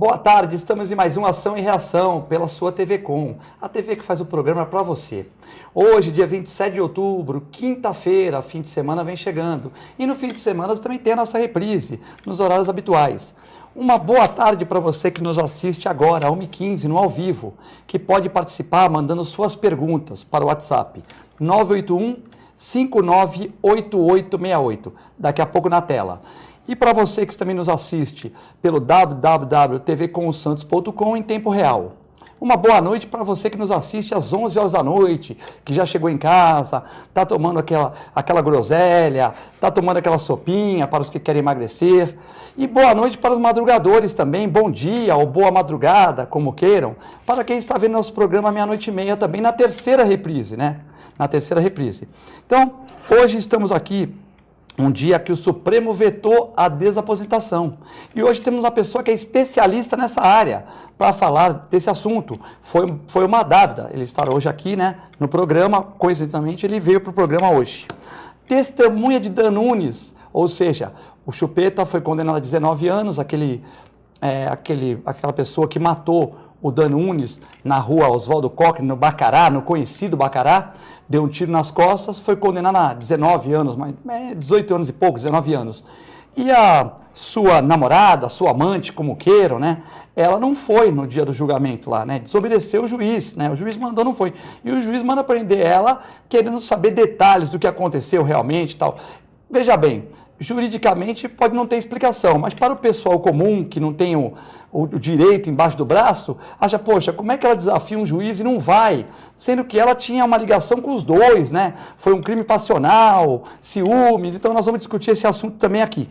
Boa tarde, estamos em mais uma Ação e Reação pela sua TV Com, a TV que faz o programa para você. Hoje, dia 27 de outubro, quinta-feira, fim de semana vem chegando. E no fim de semana também tem a nossa reprise, nos horários habituais. Uma boa tarde para você que nos assiste agora, às 1h15, no ao vivo, que pode participar mandando suas perguntas para o WhatsApp 981-598868, daqui a pouco na tela. E para você que também nos assiste pelo www.tvcomsantos.com em tempo real. Uma boa noite para você que nos assiste às 11 horas da noite, que já chegou em casa, está tomando aquela groselha, está tomando aquela sopinha para os que querem emagrecer. E boa noite para os madrugadores também, bom dia ou boa madrugada, como queiram, para quem está vendo nosso programa meia-noite e meia também na terceira reprise, né? Na terceira reprise. Então, hoje estamos aqui um dia que o Supremo vetou a desaposentação. E hoje temos uma pessoa que é especialista nessa área para falar desse assunto. Foi uma dávida ele estar hoje aqui, né, no programa. Coincidentemente, ele veio para o programa hoje. Testemunha de Dan Nunes, ou seja, o Chupeta foi condenado a 19 anos, aquela pessoa que matou o Dan Nunes na rua Oswaldo Cochrane, no Bacará, no conhecido Bacará, deu um tiro nas costas, foi condenado a 19 anos, 18 anos e pouco, 19 anos. E a sua namorada, sua amante, como queiram, né? Ela não foi no dia do julgamento lá, né? Desobedeceu o juiz, né? O juiz mandou, não foi. E o juiz manda prender ela, querendo saber detalhes do que aconteceu realmente e tal. Veja bem, juridicamente pode não ter explicação, mas para o pessoal comum, que não tem o direito embaixo do braço, acha, poxa, como é que ela desafia um juiz e não vai? Sendo que ela tinha uma ligação com os dois, né? Foi um crime passional, ciúmes, então nós vamos discutir esse assunto também aqui.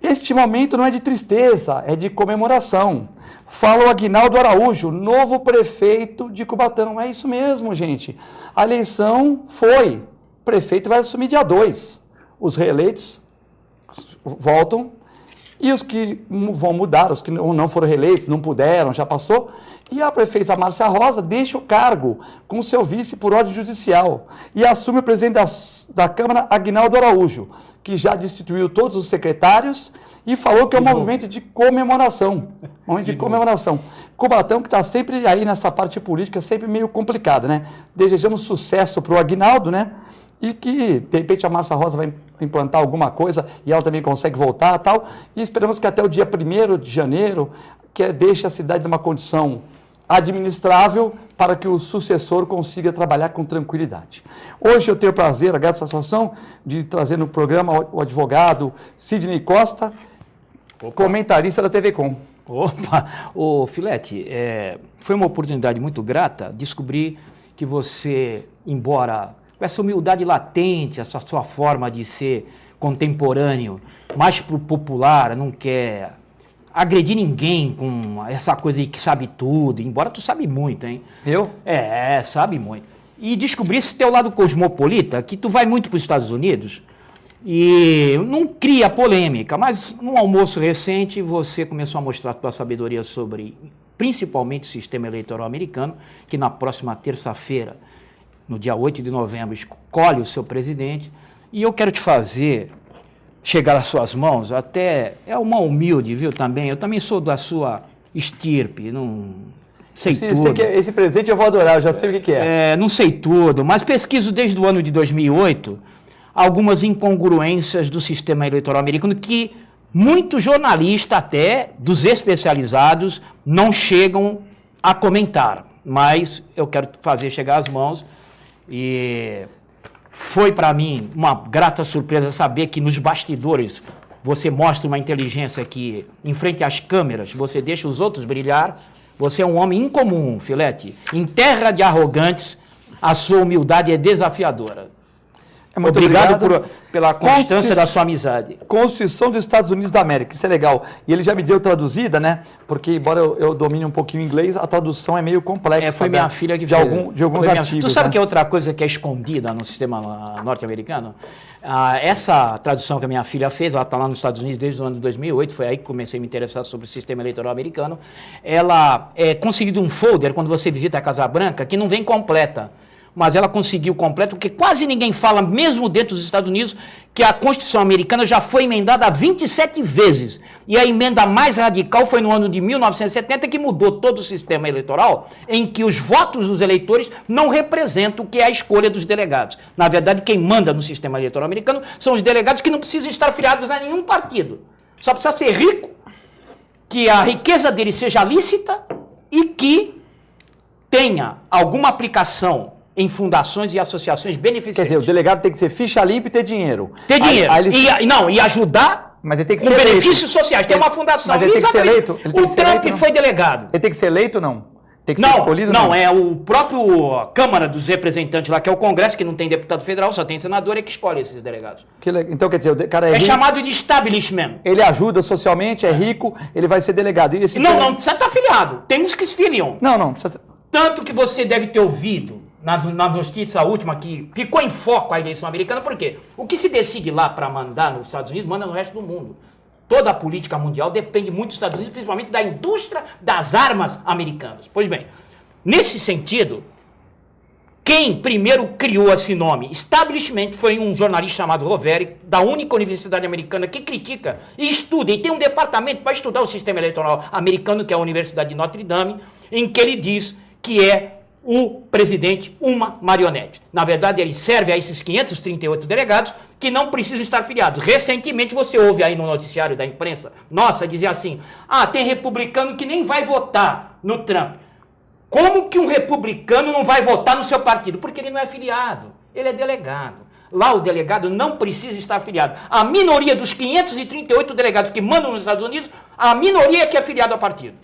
Este momento não é de tristeza, é de comemoração. Fala o Aguinaldo Araújo, novo prefeito de Cubatão. É isso mesmo, gente. A eleição foi, o prefeito vai assumir dia 2. Os reeleitos voltam, e os que vão mudar, os que não foram reeleitos, não puderam, já passou, e a prefeita Márcia Rosa deixa o cargo com seu vice por ordem judicial, e assume o presidente da Câmara, Aguinaldo Araújo, que já destituiu todos os secretários, e falou que é um movimento de comemoração, Cubatão, que está sempre aí nessa parte política, sempre meio complicada, né? Desejamos sucesso para o Aguinaldo, né? E que, de repente, a Márcia Rosa vai implantar alguma coisa e ela também consegue voltar e tal. E esperamos que até o dia 1º de janeiro, deixe a cidade numa condição administrável para que o sucessor consiga trabalhar com tranquilidade. Hoje eu tenho o prazer, a grata satisfação, de trazer no programa o advogado Sidney Costa, comentarista da TV Com. Opa! Ô, Filete, foi uma oportunidade muito grata descobrir que você, embora com essa humildade latente, essa sua forma de ser contemporâneo, mais pro popular, não quer agredir ninguém com essa coisa de que sabe tudo, embora tu sabe muito, hein? Eu? Sabe muito. E descobri esse teu lado cosmopolita, que tu vai muito para os Estados Unidos e não cria polêmica, mas num almoço recente você começou a mostrar a tua sabedoria sobre, principalmente, o sistema eleitoral americano, que na próxima terça-feira, no dia 8 de novembro, escolhe o seu presidente, e eu quero te fazer chegar às suas mãos, até, é uma humilde, viu, também, eu também sou da sua estirpe, não sei tudo. Esse presente eu vou adorar, eu já sei o que é. Não sei tudo, mas pesquiso desde o ano de 2008 algumas incongruências do sistema eleitoral americano que muitos jornalistas, até dos especializados, não chegam a comentar, mas eu quero fazer chegar às mãos. E foi para mim uma grata surpresa saber que nos bastidores você mostra uma inteligência que, em frente às câmeras, você deixa os outros brilhar. Você é um homem incomum, Filete. Em terra de arrogantes, a sua humildade é desafiadora. Muito obrigado pela constância da sua amizade. Constituição dos Estados Unidos da América, isso é legal. E ele já me deu traduzida, né? Porque, embora eu domine um pouquinho inglês, a tradução é meio complexa. Foi minha filha que fez. De alguns artigos. Tu sabe que é outra coisa que é escondida no sistema norte-americano? Essa tradução que a minha filha fez, ela está lá nos Estados Unidos desde o ano de 2008, foi aí que comecei a me interessar sobre o sistema eleitoral americano. Ela é conseguido um folder, quando você visita a Casa Branca, que não vem completa. mas ela conseguiu completo, porque quase ninguém fala, mesmo dentro dos Estados Unidos, que a Constituição americana já foi emendada 27 vezes. E a emenda mais radical foi no ano de 1970, que mudou todo o sistema eleitoral, em que os votos dos eleitores não representam o que é a escolha dos delegados. Na verdade, quem manda no sistema eleitoral americano são os delegados que não precisam estar filiados a nenhum partido. Só precisa ser rico, que a riqueza dele seja lícita e que tenha alguma aplicação em fundações e associações beneficentes. Quer dizer, o delegado tem que ser ficha limpa e ter dinheiro. Ter dinheiro. E ajudar mas ele tem que com ser benefícios sociais. Tem uma fundação. Mas ele tem que ser eleito? O Trump foi delegado. Ele tem que ser eleito ou não? Tem que ser escolhido? Não, é o próprio Câmara dos Representantes lá, que é o Congresso, que não tem deputado federal, só tem senador, é que escolhe esses delegados. Então, quer dizer, o cara é rico, chamado de establishment. Ele ajuda socialmente, é rico, ele vai ser delegado. E não precisa estar afiliado. Tem uns que se filiam. Não precisa. Tanto que você deve ter ouvido na notícia última que ficou em foco a eleição americana, por quê? O que se decide lá para mandar nos Estados Unidos, manda no resto do mundo. Toda a política mundial depende muito dos Estados Unidos, principalmente da indústria das armas americanas. Pois bem, nesse sentido, quem primeiro criou esse nome, establishment, foi um jornalista chamado Roveri, da única universidade americana que critica e estuda, e tem um departamento para estudar o sistema eleitoral americano, que é a Universidade de Notre Dame, em que ele diz que é o presidente uma marionete. Na verdade, ele serve a esses 538 delegados que não precisam estar filiados. Recentemente, você ouve aí no noticiário da imprensa, nossa, dizia assim, tem republicano que nem vai votar no Trump. Como que um republicano não vai votar no seu partido? Porque ele não é filiado, ele é delegado. Lá o delegado não precisa estar afiliado. A minoria dos 538 delegados que mandam nos Estados Unidos, a minoria é que é afiliado ao partido.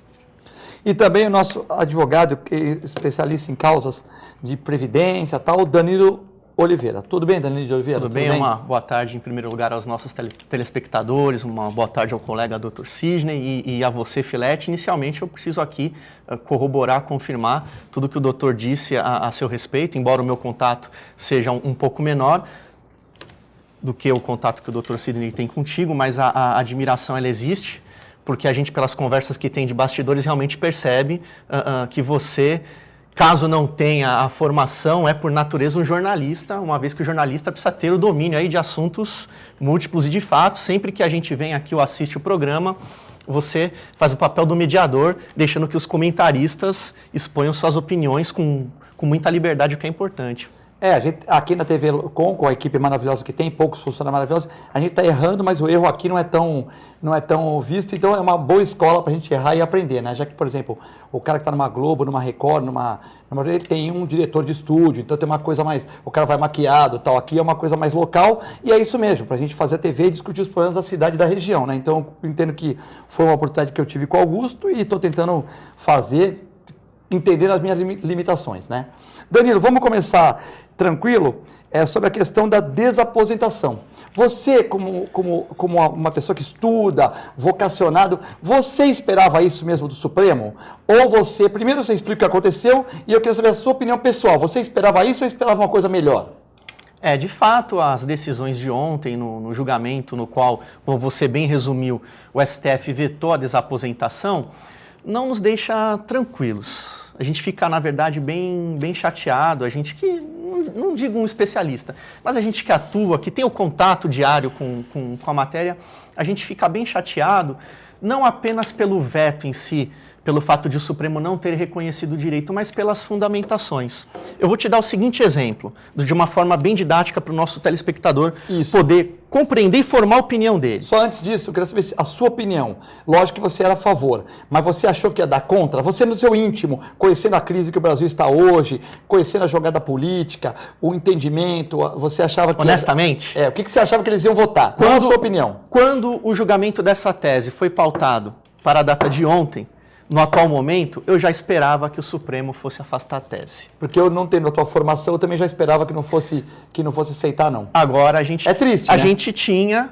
E também o nosso advogado, que é especialista em causas de previdência, tal, Danilo Oliveira. Tudo bem, Danilo de Oliveira? Tudo bem? Uma boa tarde, em primeiro lugar, aos nossos telespectadores, uma boa tarde ao colega Dr. Sidney e a você, Filete. Inicialmente, eu preciso aqui corroborar, confirmar tudo que o doutor disse a seu respeito, embora o meu contato seja um pouco menor do que o contato que o Dr. Sidney tem contigo, mas a admiração, ela existe, porque a gente, pelas conversas que tem de bastidores, realmente percebe que você, caso não tenha a formação, é por natureza um jornalista, uma vez que o jornalista precisa ter o domínio aí de assuntos múltiplos e de fato, sempre que a gente vem aqui ou assiste o programa, você faz o papel do mediador, deixando que os comentaristas exponham suas opiniões com muita liberdade, o que é importante. A gente, aqui na TV com a equipe maravilhosa que tem, poucos funcionários maravilhosos, a gente está errando, mas o erro aqui não é tão visto, então é uma boa escola para a gente errar e aprender, né? Já que, por exemplo, o cara que está numa Globo, numa Record, ele tem um diretor de estúdio, então tem uma coisa mais, o cara vai maquiado, tal, aqui é uma coisa mais local, e é isso mesmo, para a gente fazer a TV e discutir os problemas da cidade e da região, né? Então, eu entendo que foi uma oportunidade que eu tive com o Augusto e estou tentando fazer, entendendo as minhas limitações, né? Danilo, vamos começar tranquilo, sobre a questão da desaposentação. Você, como uma pessoa que estuda, vocacionado, você esperava isso mesmo do Supremo? Ou primeiro você explica o que aconteceu e eu queria saber a sua opinião pessoal. Você esperava isso ou esperava uma coisa melhor? De fato, as decisões de ontem, no julgamento no qual, como você bem resumiu, o STF vetou a desaposentação, não nos deixa tranquilos. A gente fica, na verdade, bem chateado, a gente que, não digo um especialista, mas a gente que atua, que tem o contato diário com a matéria, a gente fica bem chateado, não apenas pelo veto em si, pelo fato de o Supremo não ter reconhecido o direito, mas pelas fundamentações. Eu vou te dar o seguinte exemplo, de uma forma bem didática para o nosso telespectador poder compreender e formar a opinião dele. Só antes disso, eu queria saber a sua opinião. Lógico que você era a favor, mas você achou que ia dar contra? Você no seu íntimo, conhecendo a crise que o Brasil está hoje, conhecendo a jogada política, o entendimento, você achava que... Honestamente? O que você achava que eles iam votar? Qual a sua opinião? Quando o julgamento dessa tese foi pautado para a data de ontem, no atual momento, eu já esperava que o Supremo fosse afastar a tese. Porque eu não tendo a tua formação, eu também já esperava que não fosse aceitar, não. Agora, a gente... É triste, A né? gente tinha,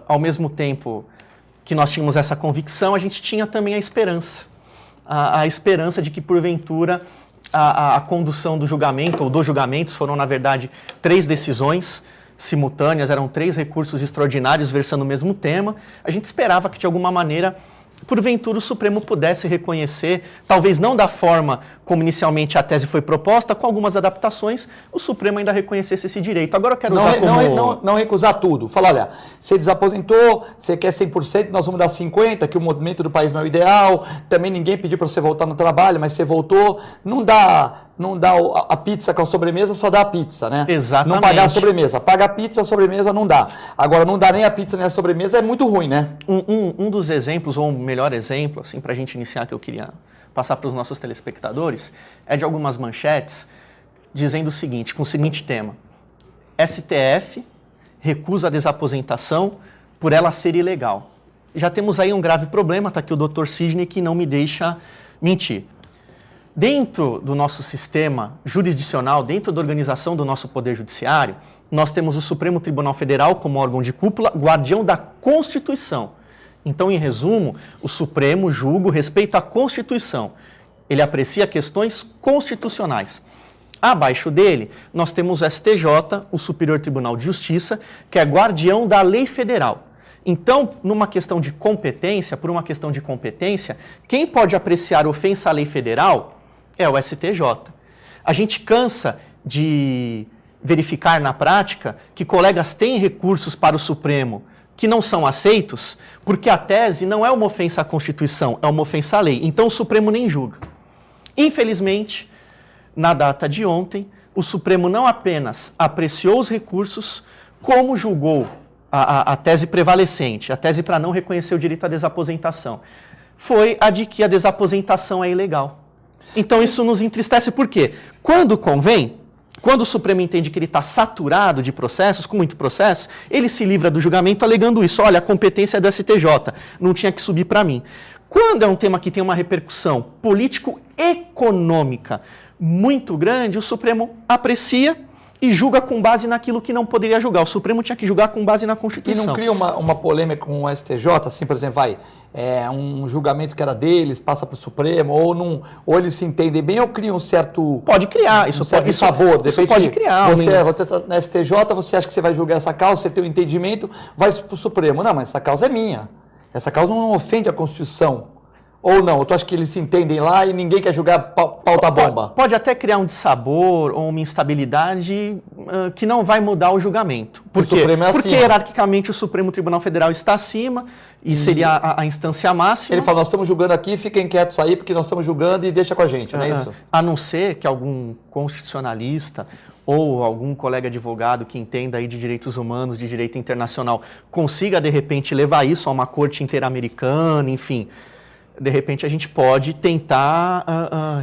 ao mesmo tempo que nós tínhamos essa convicção, a gente tinha também a esperança. A esperança de que, porventura, a condução do julgamento, ou dos julgamentos, foram, na verdade, 3 decisões simultâneas, eram 3 recursos extraordinários versando o mesmo tema. A gente esperava que, de alguma maneira, porventura o Supremo pudesse reconhecer, talvez não da forma como inicialmente a tese foi proposta, com algumas adaptações, o Supremo ainda reconhecesse esse direito. Agora eu quero usar não recusar tudo. Falar, olha, você desaposentou, você quer 100%, nós vamos dar 50%, que o movimento do país não é o ideal, também ninguém pediu para você voltar no trabalho, mas você voltou. Não dá a pizza com a sobremesa, só dá a pizza, né? Exatamente. Não pagar a sobremesa. Paga a pizza, a sobremesa não dá. Agora, não dá nem a pizza nem a sobremesa, é muito ruim, né? Um dos exemplos, ou um melhor exemplo, assim, para a gente iniciar, que eu queria passar para os nossos telespectadores, é de algumas manchetes dizendo o seguinte, com o seguinte tema: STF recusa a desaposentação por ela ser ilegal. Já temos aí um grave problema, está aqui o Dr. Sidney, que não me deixa mentir. Dentro do nosso sistema jurisdicional, dentro da organização do nosso Poder Judiciário, nós temos o Supremo Tribunal Federal como órgão de cúpula, guardião da Constituição. Então, em resumo, o Supremo julga o respeito à Constituição. Ele aprecia questões constitucionais. Abaixo dele, nós temos o STJ, o Superior Tribunal de Justiça, que é guardião da lei federal. Então, por uma questão de competência, quem pode apreciar ofensa à lei federal é o STJ. A gente cansa de verificar na prática que colegas têm recursos para o Supremo que não são aceitos, porque a tese não é uma ofensa à Constituição, é uma ofensa à lei. Então o Supremo nem julga. Infelizmente, na data de ontem, o Supremo não apenas apreciou os recursos, como julgou a tese prevalecente, a tese para não reconhecer o direito à desaposentação, foi a de que a desaposentação é ilegal. Então isso nos entristece, por quê? Quando convém, quando o Supremo entende que ele está saturado de processos, com muito processo, ele se livra do julgamento alegando isso. Olha, a competência é do STJ, não tinha que subir para mim. Quando é um tema que tem uma repercussão político-econômica muito grande, o Supremo aprecia e julga com base naquilo que não poderia julgar. O Supremo tinha que julgar com base na Constituição. E não cria uma polêmica com o STJ, assim, por exemplo, um julgamento que era deles, passa para o Supremo, ou eles se entendem bem, ou cria um certo... Pode criar, isso pode sabor. Isso pode criar. Você está na STJ, você acha que você vai julgar essa causa, você tem um entendimento, vai para o Supremo. Não, mas essa causa é minha. Essa causa não ofende a Constituição. Ou não? Tu acha que eles se entendem lá e ninguém quer julgar pauta-bomba? Pode até criar um dissabor ou uma instabilidade que não vai mudar o julgamento. Por quê? Porque hierarquicamente o Supremo Tribunal Federal está acima e seria a instância máxima. Ele fala, nós estamos julgando aqui, fiquem quietos aí porque nós estamos julgando e deixa com a gente, não é isso? A não ser que algum constitucionalista ou algum colega advogado que entenda aí de direitos humanos, de direito internacional, consiga de repente levar isso a uma corte interamericana, enfim... De repente a gente pode tentar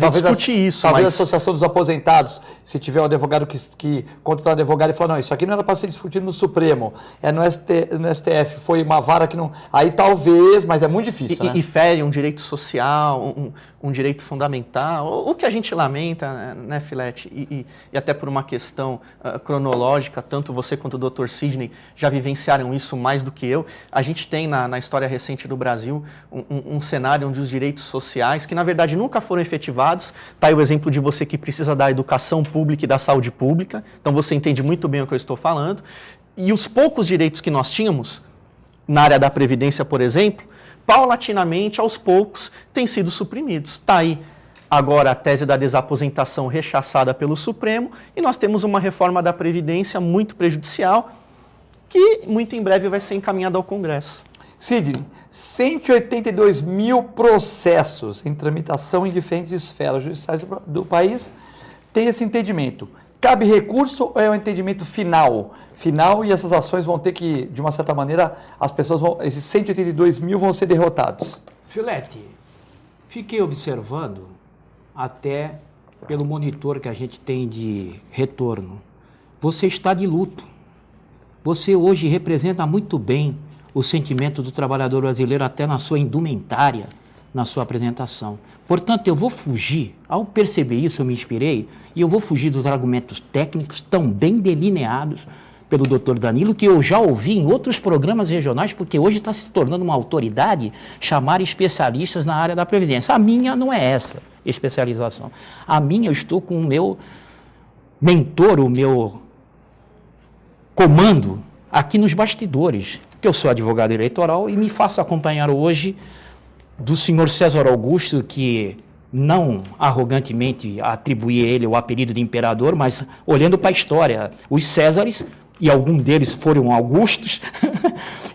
discutir isso. Talvez a Associação dos Aposentados, se tiver um advogado que contratar um advogado e falar, não, isso aqui não era para ser discutido no Supremo, é no STF, foi uma vara que não... Aí talvez, mas é muito difícil, né? E fere um direito social, um direito fundamental, o que a gente lamenta, né, Filete? E até por uma questão cronológica, tanto você quanto o Dr. Sidney já vivenciaram isso mais do que eu. A gente tem na história recente do Brasil um cenário onde os direitos sociais, que na verdade nunca foram efetivados, está aí o exemplo de você que precisa da educação pública e da saúde pública, então você entende muito bem o que eu estou falando, e os poucos direitos que nós tínhamos, na área da Previdência, por exemplo, paulatinamente, aos poucos, têm sido suprimidos. Está aí agora a tese da desaposentação rechaçada pelo Supremo, e nós temos uma reforma da Previdência muito prejudicial, que muito em breve vai ser encaminhada ao Congresso. Sidney, 182 mil processos em tramitação em diferentes esferas judiciais do país tem esse entendimento. Cabe recurso ou é um entendimento final? Final, e essas ações vão ter que, de uma certa maneira, esses 182 mil vão ser derrotados. Filete, fiquei observando, até pelo monitor que a gente tem de retorno, você está de luto. Você hoje representa muito bem o sentimento do trabalhador brasileiro, até na sua indumentária, na sua apresentação. Portanto, eu vou fugir, ao perceber isso, eu me inspirei, e eu vou fugir dos argumentos técnicos tão bem delineados pelo Dr. Danilo, que eu já ouvi em outros programas regionais, porque hoje está se tornando uma autoridade chamar especialistas na área da Previdência. A minha não é essa especialização. A minha, eu estou com o meu mentor, o meu comando, aqui nos bastidores, que eu sou advogado eleitoral e me faço acompanhar hoje do senhor César Augusto, que não arrogantemente atribuía a ele o apelido de imperador, mas olhando para a história, os Césares, e algum deles foram Augustos,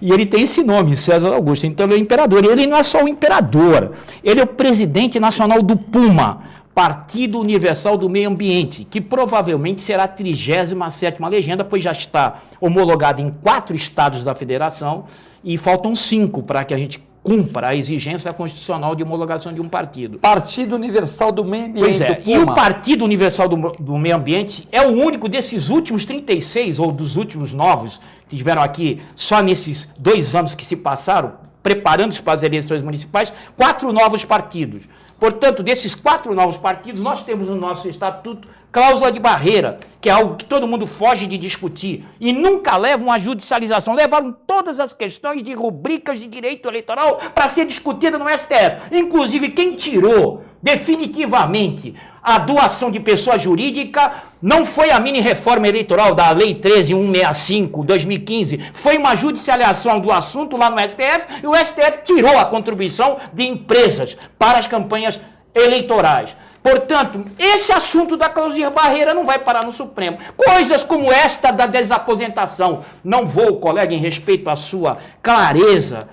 e ele tem esse nome, César Augusto, então ele é o imperador. E ele não é só o imperador, ele é o presidente nacional do PUMA, Partido Universal do Meio Ambiente, que provavelmente será a 37ª legenda, pois já está homologada em 4 estados da federação e faltam 5 para que a gente cumpra a exigência constitucional de homologação de um partido. Partido Universal do Meio Ambiente. Pois é, e o Partido Universal do Meio Ambiente é o único desses últimos 36, ou dos últimos novos, que tiveram aqui só nesses 2 anos que se passaram, preparando-se para as eleições municipais, 4 novos partidos. Portanto, desses 4 novos partidos, nós temos no nosso estatuto cláusula de barreira, que é algo que todo mundo foge de discutir, e nunca levam à judicialização. Levaram todas as questões de rubricas de direito eleitoral para ser discutida no STF. Inclusive, quem tirou definitivamente a doação de pessoa jurídica não foi a mini-reforma eleitoral da Lei 13.165, 2015, foi uma judicialização do assunto lá no STF, e o STF tirou a contribuição de empresas para as campanhas eleitorais. Portanto, esse assunto da cláusula de barreira não vai parar no Supremo. Coisas como esta da desaposentação. Não vou, colega, em respeito à sua clareza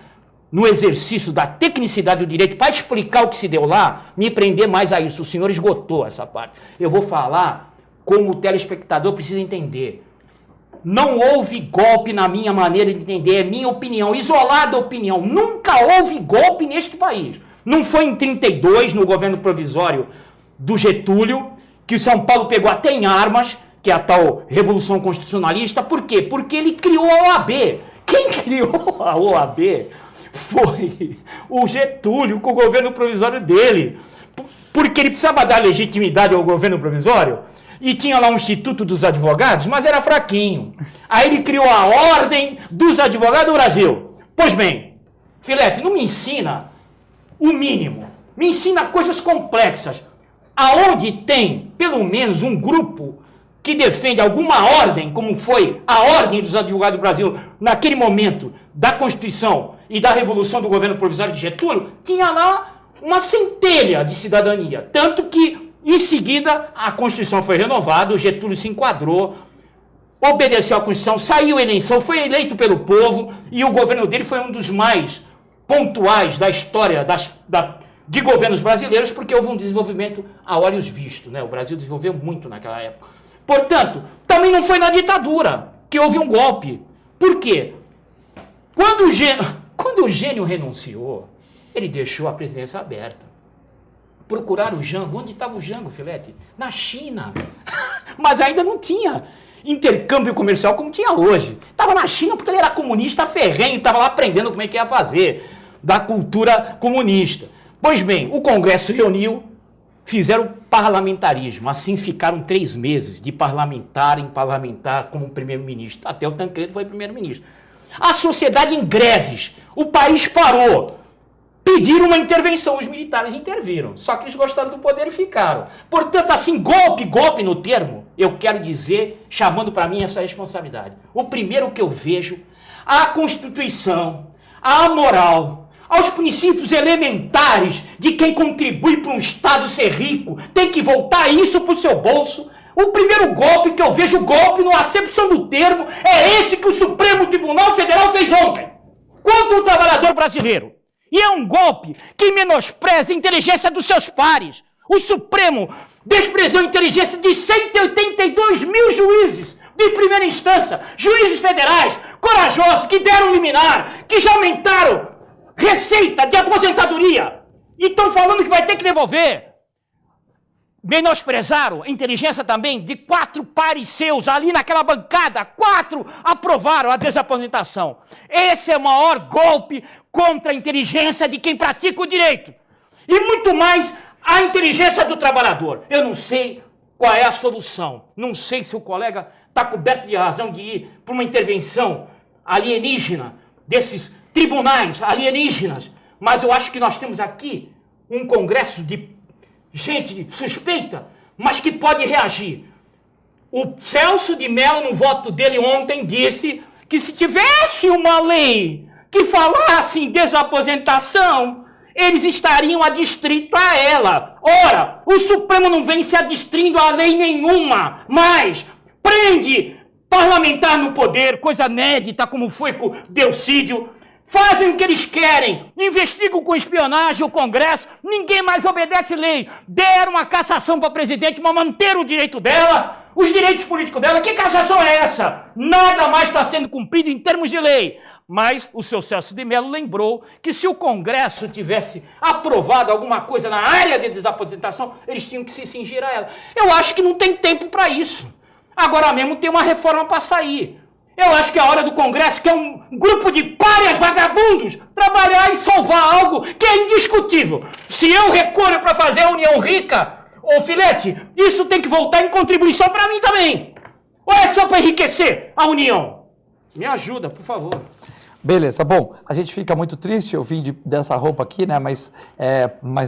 no exercício da tecnicidade do direito, para explicar o que se deu lá, me prender mais a isso. O senhor esgotou essa parte. Eu vou falar como o telespectador precisa entender. Não houve golpe na minha maneira de entender, é minha opinião, isolada opinião. Nunca houve golpe neste país. Não foi em 32, no governo provisório do Getúlio, que o São Paulo pegou até em armas, que é a tal Revolução Constitucionalista. Por quê? Porque ele criou a OAB. Quem criou a OAB foi o Getúlio com o governo provisório dele. Porque ele precisava dar legitimidade ao governo provisório e tinha lá um Instituto dos Advogados, mas era fraquinho. Aí ele criou a Ordem dos Advogados do Brasil. Pois bem, Filete, não me ensina o mínimo. Me ensina coisas complexas. Aonde tem, pelo menos, um grupo que defende alguma ordem, como foi a Ordem dos Advogados do Brasil, naquele momento da Constituição e da Revolução do governo provisório de Getúlio, tinha lá uma centelha de cidadania. Tanto que, em seguida, a Constituição foi renovada, o Getúlio se enquadrou, obedeceu à Constituição, saiu a eleição, foi eleito pelo povo, e o governo dele foi um dos mais pontuais da história de governos brasileiros, porque houve um desenvolvimento a olhos vistos, né? O Brasil desenvolveu muito naquela época. Portanto, também não foi na ditadura que houve um golpe. Por quê? Quando o Gênio renunciou, ele deixou a presidência aberta. Procuraram o Jango. Onde estava o Jango, Filete? Na China. Mas ainda não tinha intercâmbio comercial como tinha hoje. Estava na China porque ele era comunista ferrenho, estava lá aprendendo como é que ia fazer da cultura comunista. Pois bem, o Congresso reuniu, fizeram parlamentarismo, assim ficaram 3 meses de parlamentar em parlamentar como primeiro-ministro. Até o Tancredo foi primeiro-ministro. A sociedade em greves, o país parou, pediram uma intervenção, os militares interviram, só que eles gostaram do poder e ficaram. Portanto, assim, golpe no termo, eu quero dizer, chamando para mim essa responsabilidade. O primeiro que eu vejo, a Constituição, a moral, aos princípios elementares de quem contribui para um Estado ser rico, tem que voltar isso para o seu bolso. O primeiro golpe que eu vejo, golpe na acepção do termo, é esse que o Supremo Tribunal Federal fez ontem, contra o trabalhador brasileiro. E é um golpe que menospreza a inteligência dos seus pares. O Supremo desprezou a inteligência de 182 mil juízes de primeira instância, juízes federais, corajosos, que deram liminar, que já aumentaram receita de aposentadoria e estão falando que vai ter que devolver. Menosprezaram a inteligência também de 4 pares seus ali naquela bancada. 4 aprovaram a desaposentação. Esse é o maior golpe contra a inteligência de quem pratica o direito. E muito mais a inteligência do trabalhador. Eu não sei qual é a solução. Não sei se o colega está coberto de razão de ir para uma intervenção alienígena desses tribunais alienígenas, mas eu acho que nós temos aqui um congresso de gente suspeita, mas que pode reagir. O Celso de Mello, no voto dele ontem, disse que se tivesse uma lei que falasse em desaposentação, eles estariam adstritos a ela. Ora, o Supremo não vem se adstrindo a lei nenhuma, mas prende parlamentar no poder, coisa inédita como foi com Delcídio, fazem o que eles querem, investigam com espionagem o Congresso, ninguém mais obedece lei, deram uma cassação para a presidente, mas manteram o direito dela, os direitos políticos dela. Que cassação é essa? Nada mais está sendo cumprido em termos de lei. Mas o seu Celso de Mello lembrou que se o Congresso tivesse aprovado alguma coisa na área de desaposentação, eles tinham que se cingir a ela. Eu acho que não tem tempo para isso. Agora mesmo tem uma reforma para sair. Eu acho que é a hora do Congresso, que é um grupo de párias vagabundos, trabalhar e salvar algo que é indiscutível. Se eu recolho para fazer a União rica, ô Filete, isso tem que voltar em contribuição para mim também. Ou é só para enriquecer a União? Me ajuda, por favor. Beleza, bom, a gente fica muito triste, eu vim dessa roupa aqui, né, mas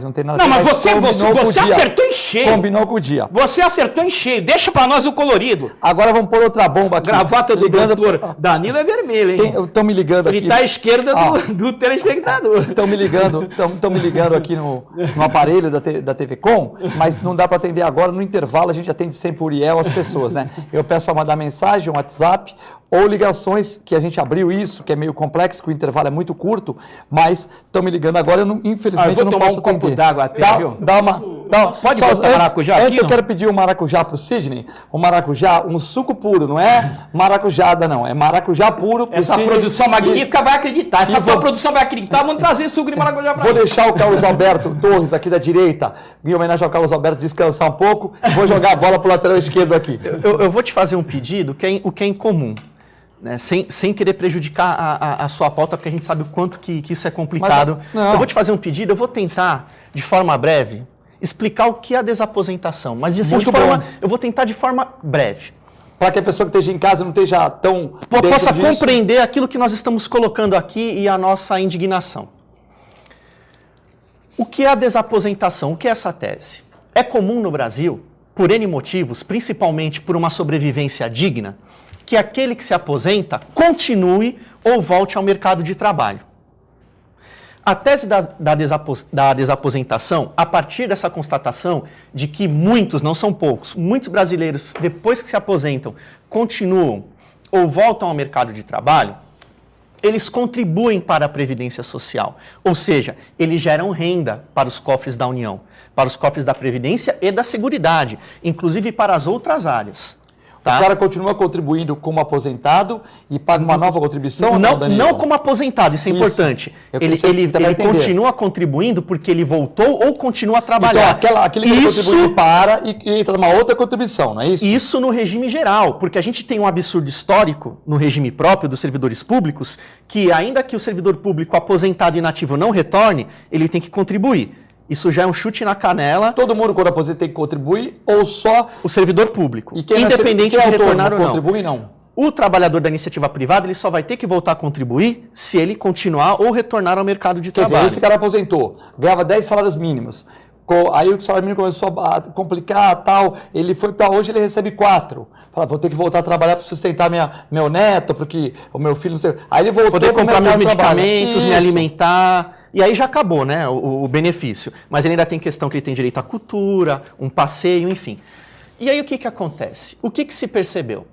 não tem nada a ver. Não, mas você acertou em cheio. Combinou com o dia. Você acertou em cheio, deixa pra nós o colorido. Agora vamos pôr outra bomba aqui. Gravata do doutor Danilo é vermelha, hein? Estão me ligando aqui. Ele tá à esquerda do telespectador. Estão me ligando aqui no aparelho da TV Com, mas não dá para atender agora, no intervalo a gente atende sempre o Uriel, as pessoas, né? Eu peço para mandar mensagem, um WhatsApp, ou ligações, que a gente abriu isso, que é meio complexo, que o intervalo é muito curto, mas estão me ligando agora, infelizmente eu não posso atender. Copo d'água até, viu? Pode botar maracujá aqui, antes eu quero pedir um maracujá para o Sidney, um maracujá, um suco puro, não é maracujada não, é maracujá puro. Essa Sidney, produção magnífica vai acreditar, produção vai acreditar, vamos trazer suco de maracujá para Vou deixar o Carlos Alberto Torres aqui da direita, em homenagem ao Carlos Alberto, descansar um pouco, vou jogar a bola para o lateral esquerdo aqui. Eu vou te fazer um pedido, o que é incomum. Né, sem querer prejudicar a sua pauta, porque a gente sabe o quanto que isso é complicado. Eu vou te fazer um pedido, eu vou tentar, de forma breve, explicar o que é a desaposentação. Mas assim, eu vou tentar de forma breve. Para que a pessoa que esteja em casa não esteja tão... Possa compreender aquilo que nós estamos colocando aqui e a nossa indignação. O que é a desaposentação? O que é essa tese? É comum no Brasil, por N motivos, principalmente por uma sobrevivência digna, que aquele que se aposenta continue ou volte ao mercado de trabalho. A tese da desaposentação, a partir dessa constatação de que muitos, não são poucos, muitos brasileiros, depois que se aposentam, continuam ou voltam ao mercado de trabalho, eles contribuem para a Previdência Social. Ou seja, eles geram renda para os cofres da União, para os cofres da Previdência e da Seguridade, inclusive para as outras áreas. Tá? O cara continua contribuindo como aposentado e paga uma nova contribuição? Não como aposentado, isso é importante. Ele continua contribuindo porque ele voltou ou continua a trabalhar. Então, aquele que contribuiu para e entra numa outra contribuição, não é isso? Isso no regime geral, porque a gente tem um absurdo histórico no regime próprio dos servidores públicos, que ainda que o servidor público aposentado e inativo não retorne, ele tem que contribuir. Isso já é um chute na canela. Todo mundo, quando aposenta, tem que contribuir ou só o servidor público? E quem independente de retornar ou não. Contribui, não. O trabalhador da iniciativa privada, ele só vai ter que voltar a contribuir se ele continuar ou retornar ao mercado de trabalho. Quer dizer, esse cara aposentou, ganhava 10 salários mínimos. Aí o salário mínimo começou a complicar, tal, ele foi para hoje, ele recebe 4. Fala, vou ter que voltar a trabalhar para sustentar meu neto, porque o meu filho não sei. Aí ele voltou poder comprar meus medicamentos, me alimentar. E aí já acabou, né, o benefício. Mas ele ainda tem questão que ele tem direito à cultura, um passeio, enfim. E aí o que acontece? O que se percebeu?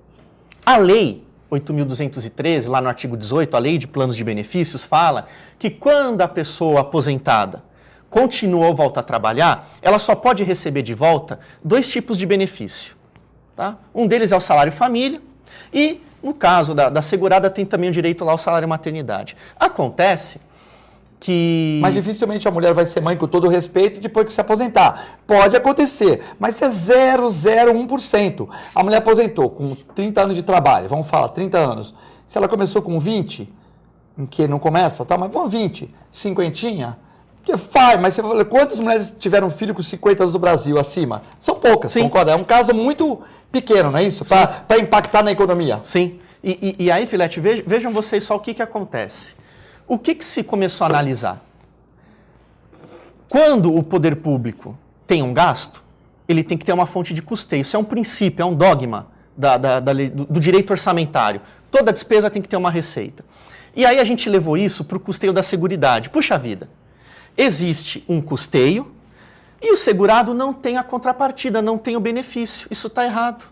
A lei 8.213, lá no artigo 18, a lei de planos de benefícios, fala que quando a pessoa aposentada continua ou volta a trabalhar, ela só pode receber de volta 2 tipos de benefício. Tá? Um deles é o salário família e, no caso da segurada, tem também o direito lá ao salário maternidade. Acontece que... Mas dificilmente a mulher vai ser mãe, com todo o respeito, depois que se aposentar. Pode acontecer, mas é 0,01%. A mulher aposentou com 30 anos de trabalho, vamos falar, 30 anos. Se ela começou com 20, em que não começa, tá? Mas vamos 20, 50, faz, mas você fala, quantas mulheres tiveram filho com 50 anos do Brasil acima? São poucas, sim, concorda? É um caso muito pequeno, não é isso? Para impactar na economia. Sim. E aí, Filete, vejam vocês só o que acontece. O que se começou a analisar? Quando o poder público tem um gasto, ele tem que ter uma fonte de custeio. Isso é um princípio, é um dogma do direito orçamentário. Toda despesa tem que ter uma receita. E aí a gente levou isso para o custeio da Seguridade. Puxa vida, existe um custeio e o segurado não tem a contrapartida, não tem o benefício. Isso está errado.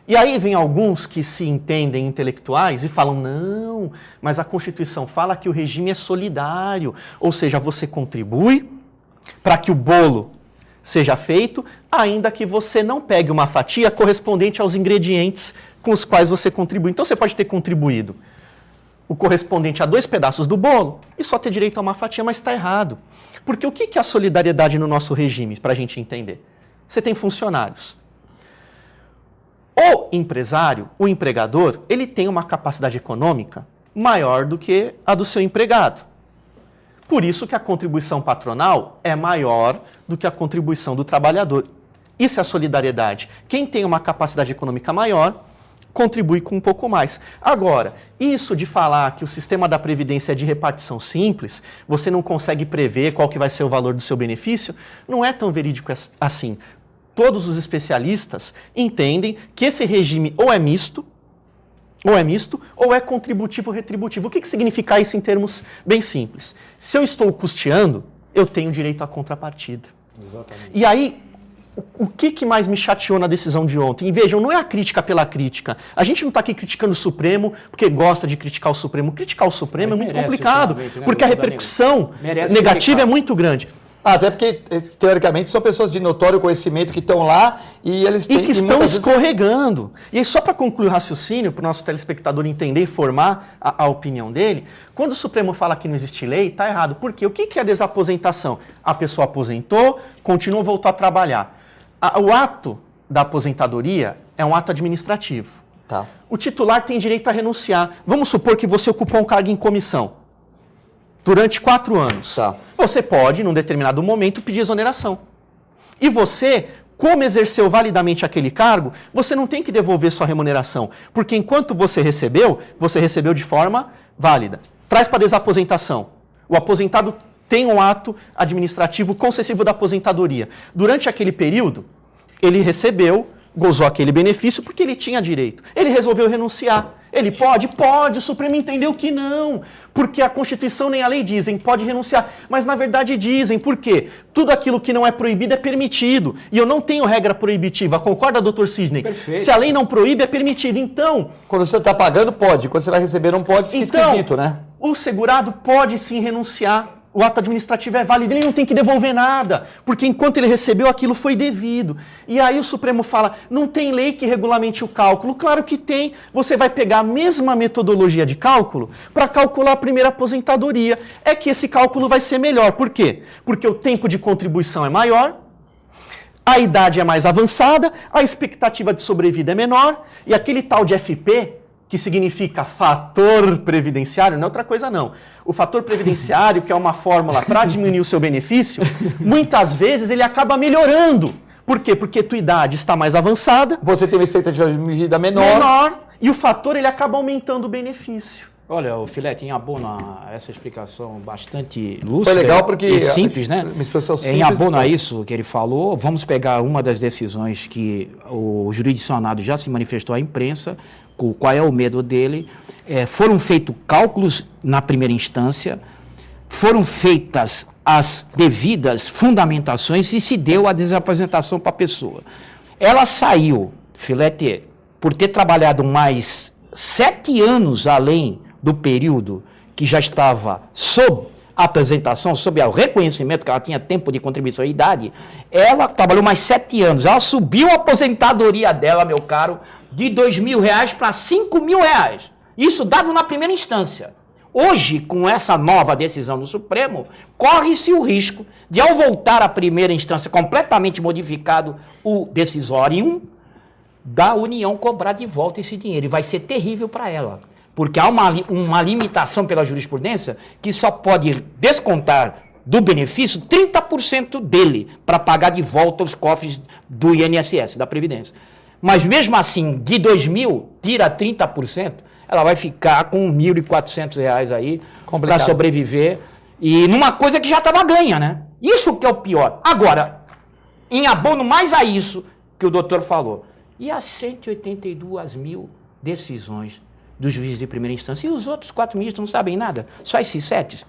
E aí vem alguns que se entendem intelectuais e falam, não, mas a Constituição fala que o regime é solidário, ou seja, você contribui para que o bolo seja feito, ainda que você não pegue uma fatia correspondente aos ingredientes com os quais você contribui. Então você pode ter contribuído o correspondente a 2 pedaços do bolo e só ter direito a uma fatia, mas está errado. Porque o que é a solidariedade no nosso regime, para a gente entender? Você tem funcionários. O empresário, o empregador, ele tem uma capacidade econômica maior do que a do seu empregado. Por isso que a contribuição patronal é maior do que a contribuição do trabalhador. Isso é a solidariedade. Quem tem uma capacidade econômica maior, contribui com um pouco mais. Agora, isso de falar que o sistema da Previdência é de repartição simples, você não consegue prever qual que vai ser o valor do seu benefício, não é tão verídico assim. Todos os especialistas entendem que esse regime ou é misto, ou é contributivo-retributivo. O que significa isso em termos bem simples? Se eu estou custeando, eu tenho direito à contrapartida. Exatamente. E aí, o que mais me chateou na decisão de ontem? E vejam, não é a crítica pela crítica. A gente não está aqui criticando o Supremo porque gosta de criticar o Supremo. Criticar o Supremo é muito complicado, porque a repercussão negativa é muito grande. Até porque, teoricamente, são pessoas de notório conhecimento que estão lá e eles têm... E que estão escorregando. E aí, só para concluir o raciocínio, para o nosso telespectador entender e formar a opinião dele, quando o Supremo fala que não existe lei, está errado. Por quê? O que é desaposentação? A pessoa aposentou, continuou, voltou a trabalhar. O ato da aposentadoria é um ato administrativo. Tá. O titular tem direito a renunciar. Vamos supor que você ocupou um cargo em comissão durante 4 anos. Tá. Você pode, num determinado momento, pedir exoneração. E você, como exerceu validamente aquele cargo, você não tem que devolver sua remuneração, porque enquanto você recebeu de forma válida. Traz para desaposentação. O aposentado tem um ato administrativo concessivo da aposentadoria. Durante aquele período, ele recebeu, gozou aquele benefício porque ele tinha direito. Ele resolveu renunciar. Ele pode? Pode. O Supremo entendeu que não. Porque a Constituição nem a lei dizem, pode renunciar. Mas, na verdade, dizem. Por quê? Tudo aquilo que não é proibido é permitido. E eu não tenho regra proibitiva. Concorda, doutor Sidney? Perfeito. Se a lei não proíbe, é permitido. Então... Quando você está pagando, pode. Quando você vai receber, não pode. Fica esquisito, né? O segurado pode sim renunciar. O ato administrativo é válido, ele não tem que devolver nada, porque enquanto ele recebeu, aquilo foi devido. E aí o Supremo fala, não tem lei que regulamente o cálculo. Claro que tem. Você vai pegar a mesma metodologia de cálculo para calcular a primeira aposentadoria. É que esse cálculo vai ser melhor. Por quê? Porque o tempo de contribuição é maior, a idade é mais avançada, a expectativa de sobrevida é menor, e aquele tal de FP, que significa fator previdenciário, não é outra coisa não. O fator previdenciário, que é uma fórmula para diminuir o seu benefício, muitas vezes ele acaba melhorando. Por quê? Porque tua idade está mais avançada. Você tem uma expectativa de vida menor. E o fator ele acaba aumentando o benefício. Olha, o Filete, em abono a essa explicação bastante lúcida. Foi legal porque... E simples, né? Uma expressão simples. Em abono a isso que ele falou, vamos pegar uma das decisões que o jurisdicionado já se manifestou à imprensa, qual é o medo dele. Foram feitos cálculos na primeira instância, foram feitas as devidas fundamentações e se deu a desaposentação para a pessoa. Ela saiu, Filete, por ter trabalhado mais 7 anos além do período que já estava sob a apresentação, sob o reconhecimento que ela tinha tempo de contribuição e idade, ela trabalhou mais 7 anos. Ela subiu a aposentadoria dela, meu caro, de R$2.000 para R$5.000. Isso dado na primeira instância. Hoje, com essa nova decisão do Supremo, corre-se o risco de, ao voltar à primeira instância completamente modificado o decisório, da União cobrar de volta esse dinheiro. E vai ser terrível para ela. Porque há uma limitação pela jurisprudência que só pode descontar do benefício 30% dele para pagar de volta os cofres do INSS, da Previdência. Mas mesmo assim, de 2.000, tira 30%, ela vai ficar com R$1.400 aí para sobreviver. E numa coisa que já estava ganha, né? Isso que é o pior. Agora, em abono mais a isso que o doutor falou, e as 182 mil decisões dos juízes de primeira instância? E os outros 4 ministros não sabem nada? Só esses 7?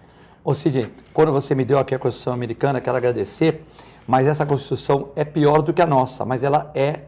Ô Cid, quando você me deu aqui a Constituição americana, quero agradecer, mas essa Constituição é pior do que a nossa, mas ela é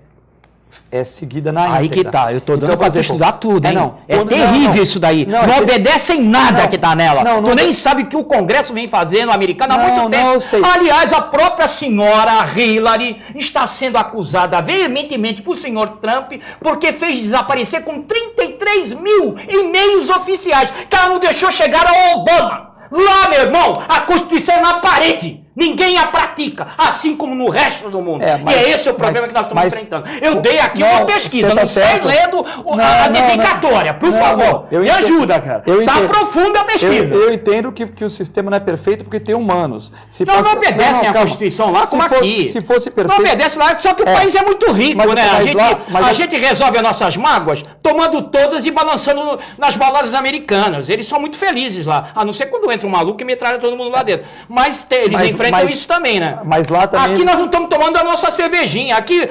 seguida na íntegra. Aí que tá, eu tô dando pra tu estudar tudo, hein? Não, terrível isso daí. Não obedece em nada que tá nela. Tu nem sabe o que o Congresso vem fazendo, o americano, há muito tempo. Eu sei. Aliás, a própria senhora Hillary está sendo acusada veementemente por senhor Trump porque fez desaparecer com 33 mil e-mails oficiais que ela não deixou chegar ao Obama. Lá, meu irmão, a Constituição é na parede. Ninguém a pratica, assim como no resto do mundo. E é esse o problema que nós estamos enfrentando. Eu dei aqui uma pesquisa, não estou lendo a dedicatória, por favor. Me ajuda, cara. Está profunda a pesquisa. Eu entendo que o sistema não é perfeito porque tem humanos. Não obedecem a Constituição lá como aqui. Se fosse perfeito... Não obedece lá, só que o país é muito rico, né? A gente resolve as nossas mágoas tomando todas e balançando nas baladas americanas. Eles são muito felizes lá, a não ser quando entra um maluco e metralha todo mundo lá dentro. Mas eles enfrentam isso também, né? Mas lá também... Aqui nós não estamos tomando a nossa cervejinha. Aqui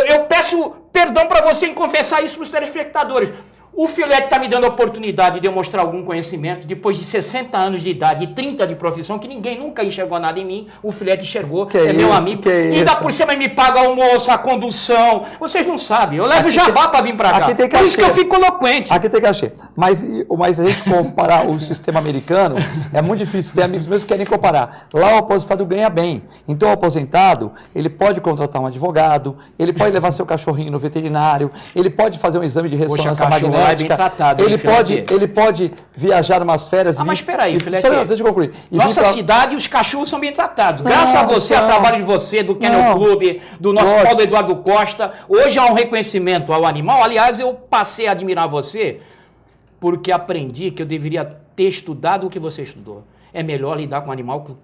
eu peço perdão para você em confessar isso para os telespectadores. O Filete está me dando a oportunidade de eu mostrar algum conhecimento depois de 60 anos de idade e 30 de profissão, que ninguém nunca enxergou nada em mim. O Filete enxergou, meu amigo. Ainda por cima me paga almoço, a condução. Vocês não sabem, eu levo jabá para vir para cá. Por isso que eu fico eloquente. Aqui tem cachê. Mas a gente comparar o sistema americano, é muito difícil. Tem amigos meus que querem comparar. Lá o aposentado ganha bem. Então o aposentado, ele pode contratar um advogado, ele pode levar seu cachorrinho no veterinário, ele pode fazer um exame de ressonância magnética. Bem tratado, ele pode viajar umas férias. Mas espera aí, Filete. Deixa eu concluir. Nossa cidade, os cachorros são bem tratados. Graças a você, ao trabalho de você, do Kennel Club, do nosso Paulo Eduardo Costa, hoje há um reconhecimento ao animal. Aliás, eu passei a admirar você porque aprendi que eu deveria ter estudado o que você estudou. É melhor lidar com um animal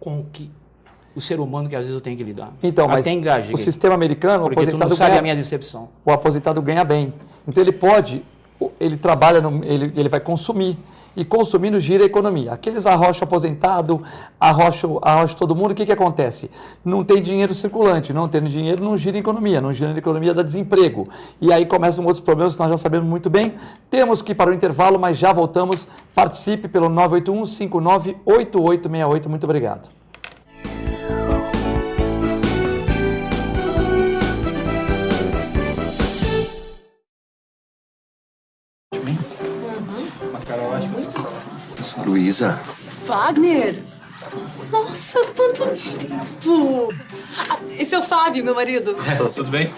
com que o ser humano que às vezes eu tenho que lidar. Então, mas o sistema americano, o aposentado tu não sabe a minha decepção. O aposentado ganha bem. Então ele trabalha, ele vai consumir. E consumindo gira a economia. Aqueles arrocham aposentado, arrocham todo mundo, o que acontece? Não tem dinheiro circulante, não tendo dinheiro não gira a economia, não gira a economia dá desemprego. E aí começam outros problemas que nós já sabemos muito bem. Temos que ir para o intervalo, mas já voltamos. Participe pelo 981-598868. Muito obrigado. Luísa. Wagner! Nossa, quanto tempo! Esse é o Fábio, meu marido. Tudo bem?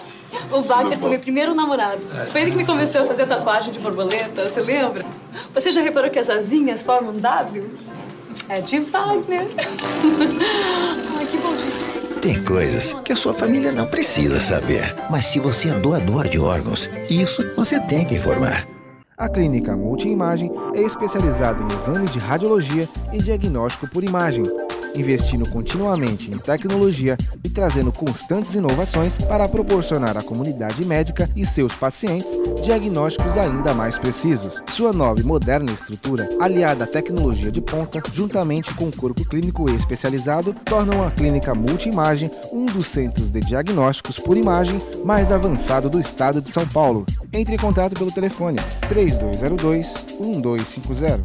O Wagner foi meu primeiro namorado. Foi ele que me convenceu a fazer tatuagem de borboleta, você lembra? Você já reparou que as asinhas formam um W? É de Wagner. Ai, que bom dia. Tem coisas que a sua família não precisa saber. Mas se você é doador de órgãos, isso você tem que informar. A Clínica Multiimagem é especializada em exames de radiologia e diagnóstico por imagem, investindo continuamente em tecnologia e trazendo constantes inovações para proporcionar à comunidade médica e seus pacientes diagnósticos ainda mais precisos. Sua nova e moderna estrutura, aliada à tecnologia de ponta, juntamente com o corpo clínico especializado, tornam a Clínica Multiimagem um dos centros de diagnósticos por imagem mais avançado do estado de São Paulo. Entre em contato pelo telefone 3202-1250.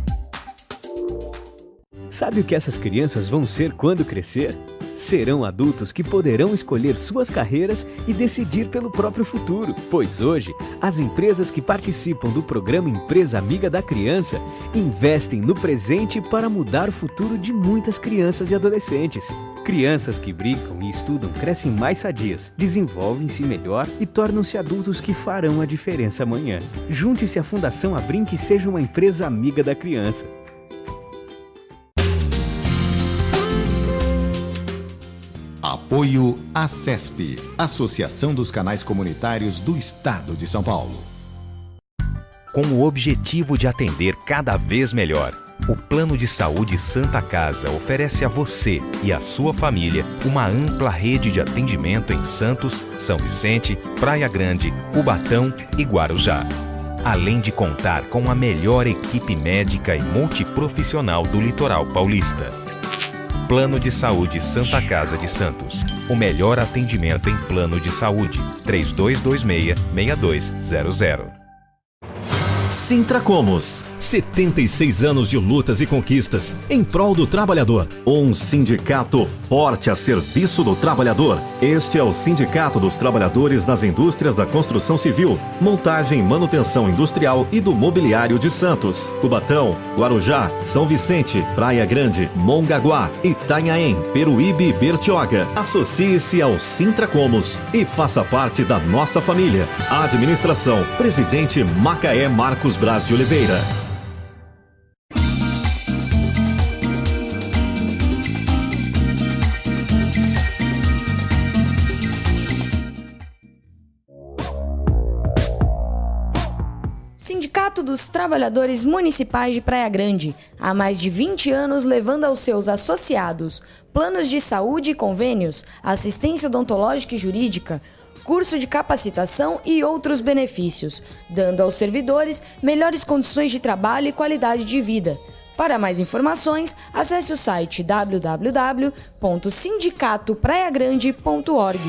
Sabe o que essas crianças vão ser quando crescer? Serão adultos que poderão escolher suas carreiras e decidir pelo próprio futuro. Pois hoje, as empresas que participam do programa Empresa Amiga da Criança investem no presente para mudar o futuro de muitas crianças e adolescentes. Crianças que brincam e estudam crescem mais sadias, desenvolvem-se melhor e tornam-se adultos que farão a diferença amanhã. Junte-se à Fundação Abrinq e seja uma empresa amiga da criança. Apoio ACESP, Associação dos Canais Comunitários do Estado de São Paulo. Com o objetivo de atender cada vez melhor, o Plano de Saúde Santa Casa oferece a você e a sua família uma ampla rede de atendimento em Santos, São Vicente, Praia Grande, Cubatão e Guarujá. Além de contar com a melhor equipe médica e multiprofissional do litoral paulista. Plano de Saúde Santa Casa de Santos. O melhor atendimento em plano de saúde. 3226-6200. Sintracomos. 76 anos de lutas e conquistas em prol do trabalhador. Um sindicato forte a serviço do trabalhador. Este é o Sindicato dos Trabalhadores nas Indústrias da Construção Civil, Montagem e Manutenção Industrial e do Mobiliário de Santos, Cubatão, Guarujá, São Vicente, Praia Grande, Mongaguá, Itanhaém, Peruíbe e Bertioga. Associe-se ao Sintracomos e faça parte da nossa família. Administração, Presidente Macaé Marcos Braz de Oliveira. Sindicato dos Trabalhadores Municipais de Praia Grande, há mais de 20 anos levando aos seus associados planos de saúde e convênios, assistência odontológica e jurídica, curso de capacitação e outros benefícios, dando aos servidores melhores condições de trabalho e qualidade de vida. Para mais informações, acesse o site www.sindicatopraiagrande.org.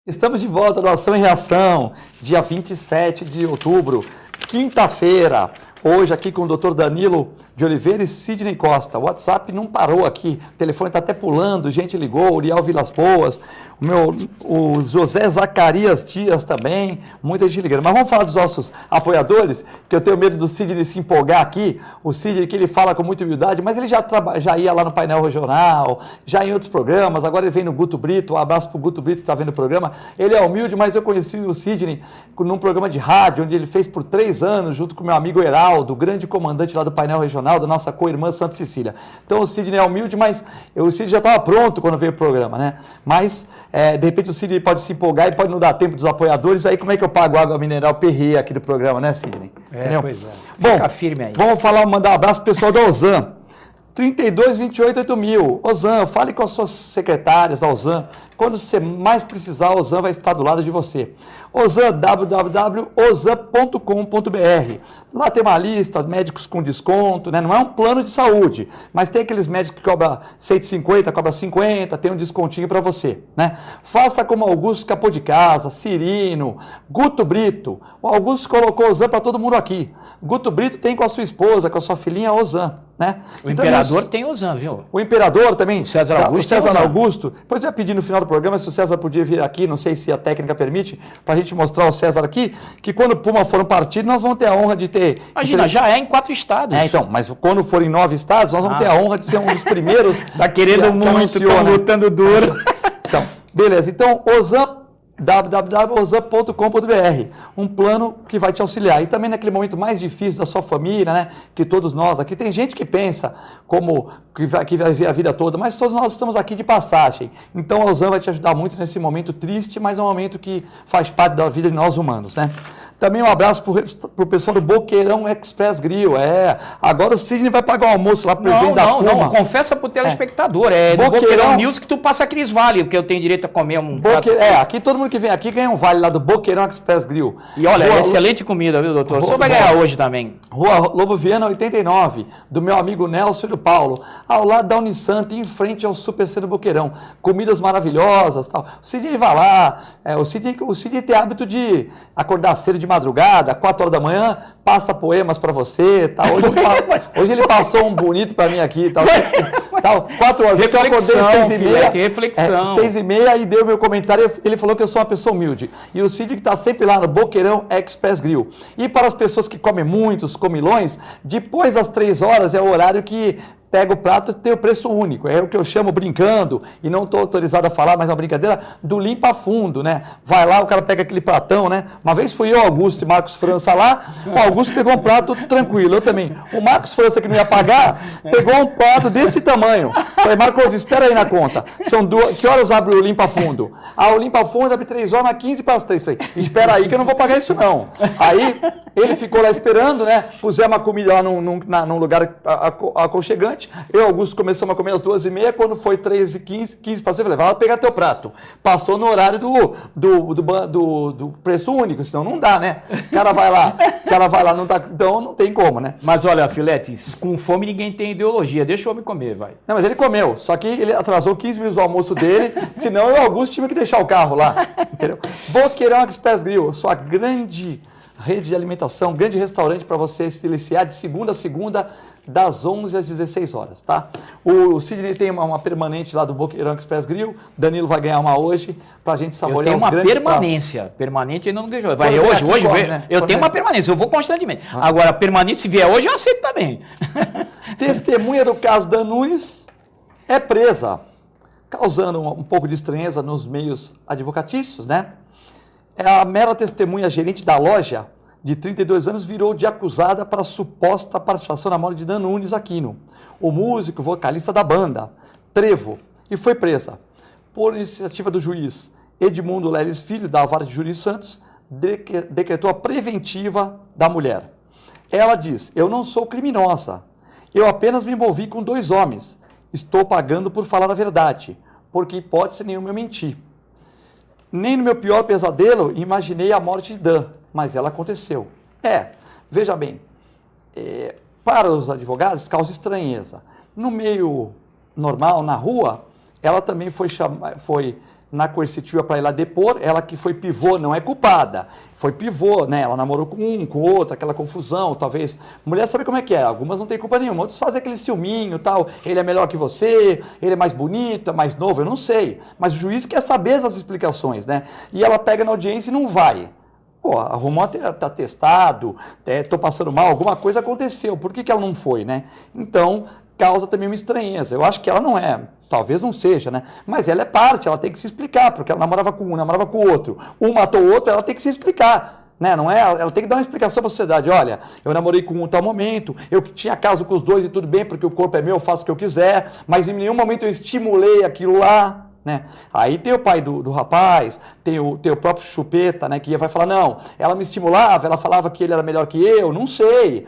Estamos de volta no Ação e Reação, dia 27 de outubro, quinta-feira. Hoje aqui com o Dr. Danilo de Oliveira e Sidney Costa. O WhatsApp não parou aqui, o telefone está até pulando, gente ligou, Uriel Vilas Boas, o José Zacarias Dias também, muita gente ligando. Mas vamos falar dos nossos apoiadores, que eu tenho medo do Sidney se empolgar aqui. O Sidney, que ele fala com muita humildade, mas ele já ia lá no painel regional, já em outros programas, agora ele vem no Guto Brito. Um abraço para o Guto Brito que está vendo o programa. Ele é humilde, mas eu conheci o Sidney num programa de rádio, onde ele fez por 3 anos, junto com meu amigo Heraldo, grande comandante lá do painel regional, da nossa co-irmã Santa Cecília. Então o Sidney é humilde, mas o Sidney já estava pronto quando veio o programa, né? Mas, de repente, o Sidney pode se empolgar e pode não dar tempo dos apoiadores. Aí como é que eu pago água mineral Perrier aqui do programa, né, Sidney? Entendeu? Pois é. Bom, fica firme aí. Vamos mandar um abraço pro pessoal da Ozan. 32288000. Ozan, fale com as suas secretárias da Ozan. Quando você mais precisar, a Ozan vai estar do lado de você. Ozan, www.ozan.com.br. Lá tem uma lista, médicos com desconto, né? Não é um plano de saúde, mas tem aqueles médicos que cobram 150, cobra 50, tem um descontinho para você, né? Faça como Augusto Capô de Casa, Cirino, Guto Brito. O Augusto colocou Ozan para todo mundo aqui. Guto Brito tem com a sua esposa, com a sua filhinha Ozan, né? O Imperador tem Ozan, viu? O Imperador também. O César Augusto. O César Augusto. Depois eu ia pedir no final do programa se o César podia vir aqui, não sei se a técnica permite, para a gente mostrar o César aqui, que quando o Puma for um partido, nós vamos ter a honra de ter... Imagina, já é em 4 estados. Então, mas quando for em 9 estados, nós vamos ter a honra de ser um dos primeiros... Tá querendo muito, tá lutando duro. Então, beleza. Então, Ozan, www.ozan.com.br, um plano que vai te auxiliar. E também naquele momento mais difícil da sua família, né? Que todos nós aqui, tem gente que pensa como que vai viver a vida toda, mas todos nós estamos aqui de passagem. Então a Ozan vai te ajudar muito nesse momento triste, mas é um momento que faz parte da vida de nós humanos, né? Também um abraço para o pessoal do Boqueirão Express Grill. Agora o Sidney vai pagar o almoço lá para o presidente da Puma. Não, confessa para o telespectador. No Boqueirão News que tu passa aqueles vale, porque eu tenho direito a comer um prato. Aqui todo mundo que vem aqui ganha um vale lá do Boqueirão Express Grill. E olha, excelente comida, viu, doutor? O senhor vai ganhar hoje também. Rua Lobo Viana 89, do meu amigo Nelson e do Paulo, ao lado da Unisanta, em frente ao Super C do Boqueirão. Comidas maravilhosas, tal. O Sidney vai lá, o Sidney tem hábito de acordar cedo de madrugada, 4 horas da manhã, passa poemas para você, tal. Hoje ele passou um bonito para mim aqui, tal. 4 horas, eu acordei 6h30. Reflexão. 6h30 e deu meu comentário, ele falou que eu sou uma pessoa humilde. E o Sidney que está sempre lá no Boqueirão Express Grill. E para as pessoas que comem muitos comilões, depois das 3 horas é o horário que pega o prato e tem o preço único. É o que eu chamo, brincando, e não estou autorizado a falar, mas é uma brincadeira, do limpa-fundo, né? Vai lá, o cara pega aquele pratão, né? Uma vez fui eu, Augusto e Marcos França lá, o Augusto pegou um prato tranquilo, eu também. O Marcos França, que não ia pagar, pegou um prato desse tamanho. Falei, Marcos, espera aí na conta. São que horas abre o limpa-fundo? O limpa-fundo abre 3 horas, 15 para as 3. Falei, espera aí que eu não vou pagar isso não. Aí, ele ficou lá esperando, né? Pusemos a comida lá num lugar aconchegante. Eu e o Augusto começamos a comer às 2h30, quando foi 3h15, 15 para 6, falei, vai lá pegar teu prato. Passou no horário do preço único, senão não dá, né? O cara vai lá, não tá, então não tem como, né? Mas olha, Filete, com fome ninguém tem ideologia, deixa o homem comer, vai. Não, mas ele comeu, só que ele atrasou 15 minutos do almoço dele, senão eu e o Augusto tivemos que deixar o carro lá, entendeu? Boqueirão Express Grill, sua grande rede de alimentação, grande restaurante para você se deliciar de segunda a segunda, das 11 às 16 horas, tá? O Sidney tem uma permanente lá do Boqueirão Express Grill, Danilo vai ganhar uma hoje, pra gente saborear os grandes permanência, pratos. Permanente ainda não deixou. Vai hoje, né? Eu tenho uma permanência, eu vou constantemente. Agora, permanente, se vier hoje, eu aceito também. Testemunha do caso Dan Nunes é presa, causando um pouco de estranheza nos meios advocatícios, né? A mera testemunha gerente da loja, de 32 anos, virou de acusada para suposta participação na morte de Dan Nunes Aquino, o músico, vocalista da banda, Trevo, e foi presa. Por iniciativa do juiz Edmundo Leles Filho, da Vara de Júri Santos, decretou a preventiva da mulher. Ela diz, eu não sou criminosa, eu apenas me envolvi com 2 homens, estou pagando por falar a verdade, porque hipótese nenhuma eu menti. Nem no meu pior pesadelo imaginei a morte de Dan, mas ela aconteceu. Veja bem, para os advogados causa estranheza. No meio normal, na rua, ela também foi na coercitiva para ir lá depor, ela que foi pivô, não é culpada, foi pivô, né? Ela namorou com um, com outro, aquela confusão, talvez. Mulher sabe como é que é, algumas não tem culpa nenhuma, outros fazem aquele ciúminho, tal, ele é melhor que você, ele é mais bonito, mais novo, eu não sei. Mas o juiz quer saber essas explicações, né? E ela pega na audiência e não vai. Pô, arrumou atestado, tô passando mal, alguma coisa aconteceu, por que ela não foi, né? Então, causa também uma estranheza. Eu acho que ela não é, talvez não seja, né? Mas ela é parte, ela tem que se explicar, porque ela namorava com um, namorava com o outro. Um matou o outro, ela tem que se explicar, né? Não é? Ela tem que dar uma explicação para a sociedade. Olha, eu namorei com um tal momento, eu tinha caso com os 2 e tudo bem, porque o corpo é meu, eu faço o que eu quiser, mas em nenhum momento eu estimulei aquilo lá. Né? Aí tem o pai do rapaz, tem o próprio Chupeta, né, que vai falar, não, ela me estimulava, ela falava que ele era melhor que eu, não sei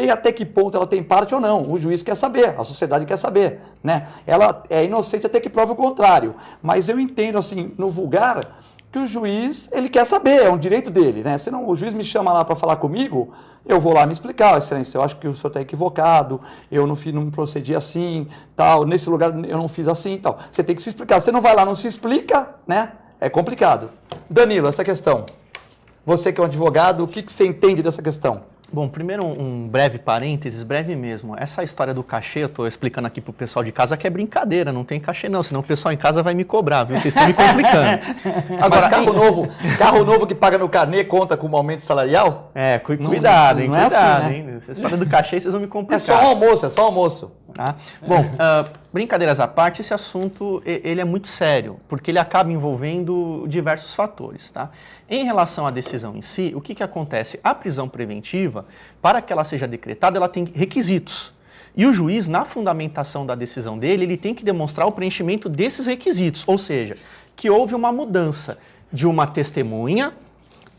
até que ponto ela tem parte ou não, o juiz quer saber, a sociedade quer saber, né? Ela é inocente até que prove o contrário, mas eu entendo assim, no vulgar, que o juiz, ele quer saber, é um direito dele, né? Senão o juiz me chama lá para falar comigo, eu vou lá me explicar, excelência, eu acho que o senhor está equivocado, eu não procedi assim, tal, nesse lugar eu não fiz assim, tal. Você tem que se explicar, você não vai lá, não se explica, né? É complicado. Danilo, essa questão, você que é um advogado, o que você entende dessa questão? Bom, primeiro um breve parênteses, breve mesmo. Essa história do cachê, eu estou explicando aqui para o pessoal de casa que é brincadeira, não tem cachê não, senão o pessoal em casa vai me cobrar, viu? Vocês estão me complicando. Agora, carro novo que paga no carnê conta com um aumento salarial? Cuidado, hein? Não é cuidado, assim, né? hein? Essa história do cachê vocês vão me complicar. É só almoço. Tá? Bom, brincadeiras à parte, esse assunto ele é muito sério, porque ele acaba envolvendo diversos fatores. Tá? Em relação à decisão em si, o que acontece? A prisão preventiva, para que ela seja decretada, ela tem requisitos. E o juiz, na fundamentação da decisão dele, ele tem que demonstrar o preenchimento desses requisitos, ou seja, que houve uma mudança de uma testemunha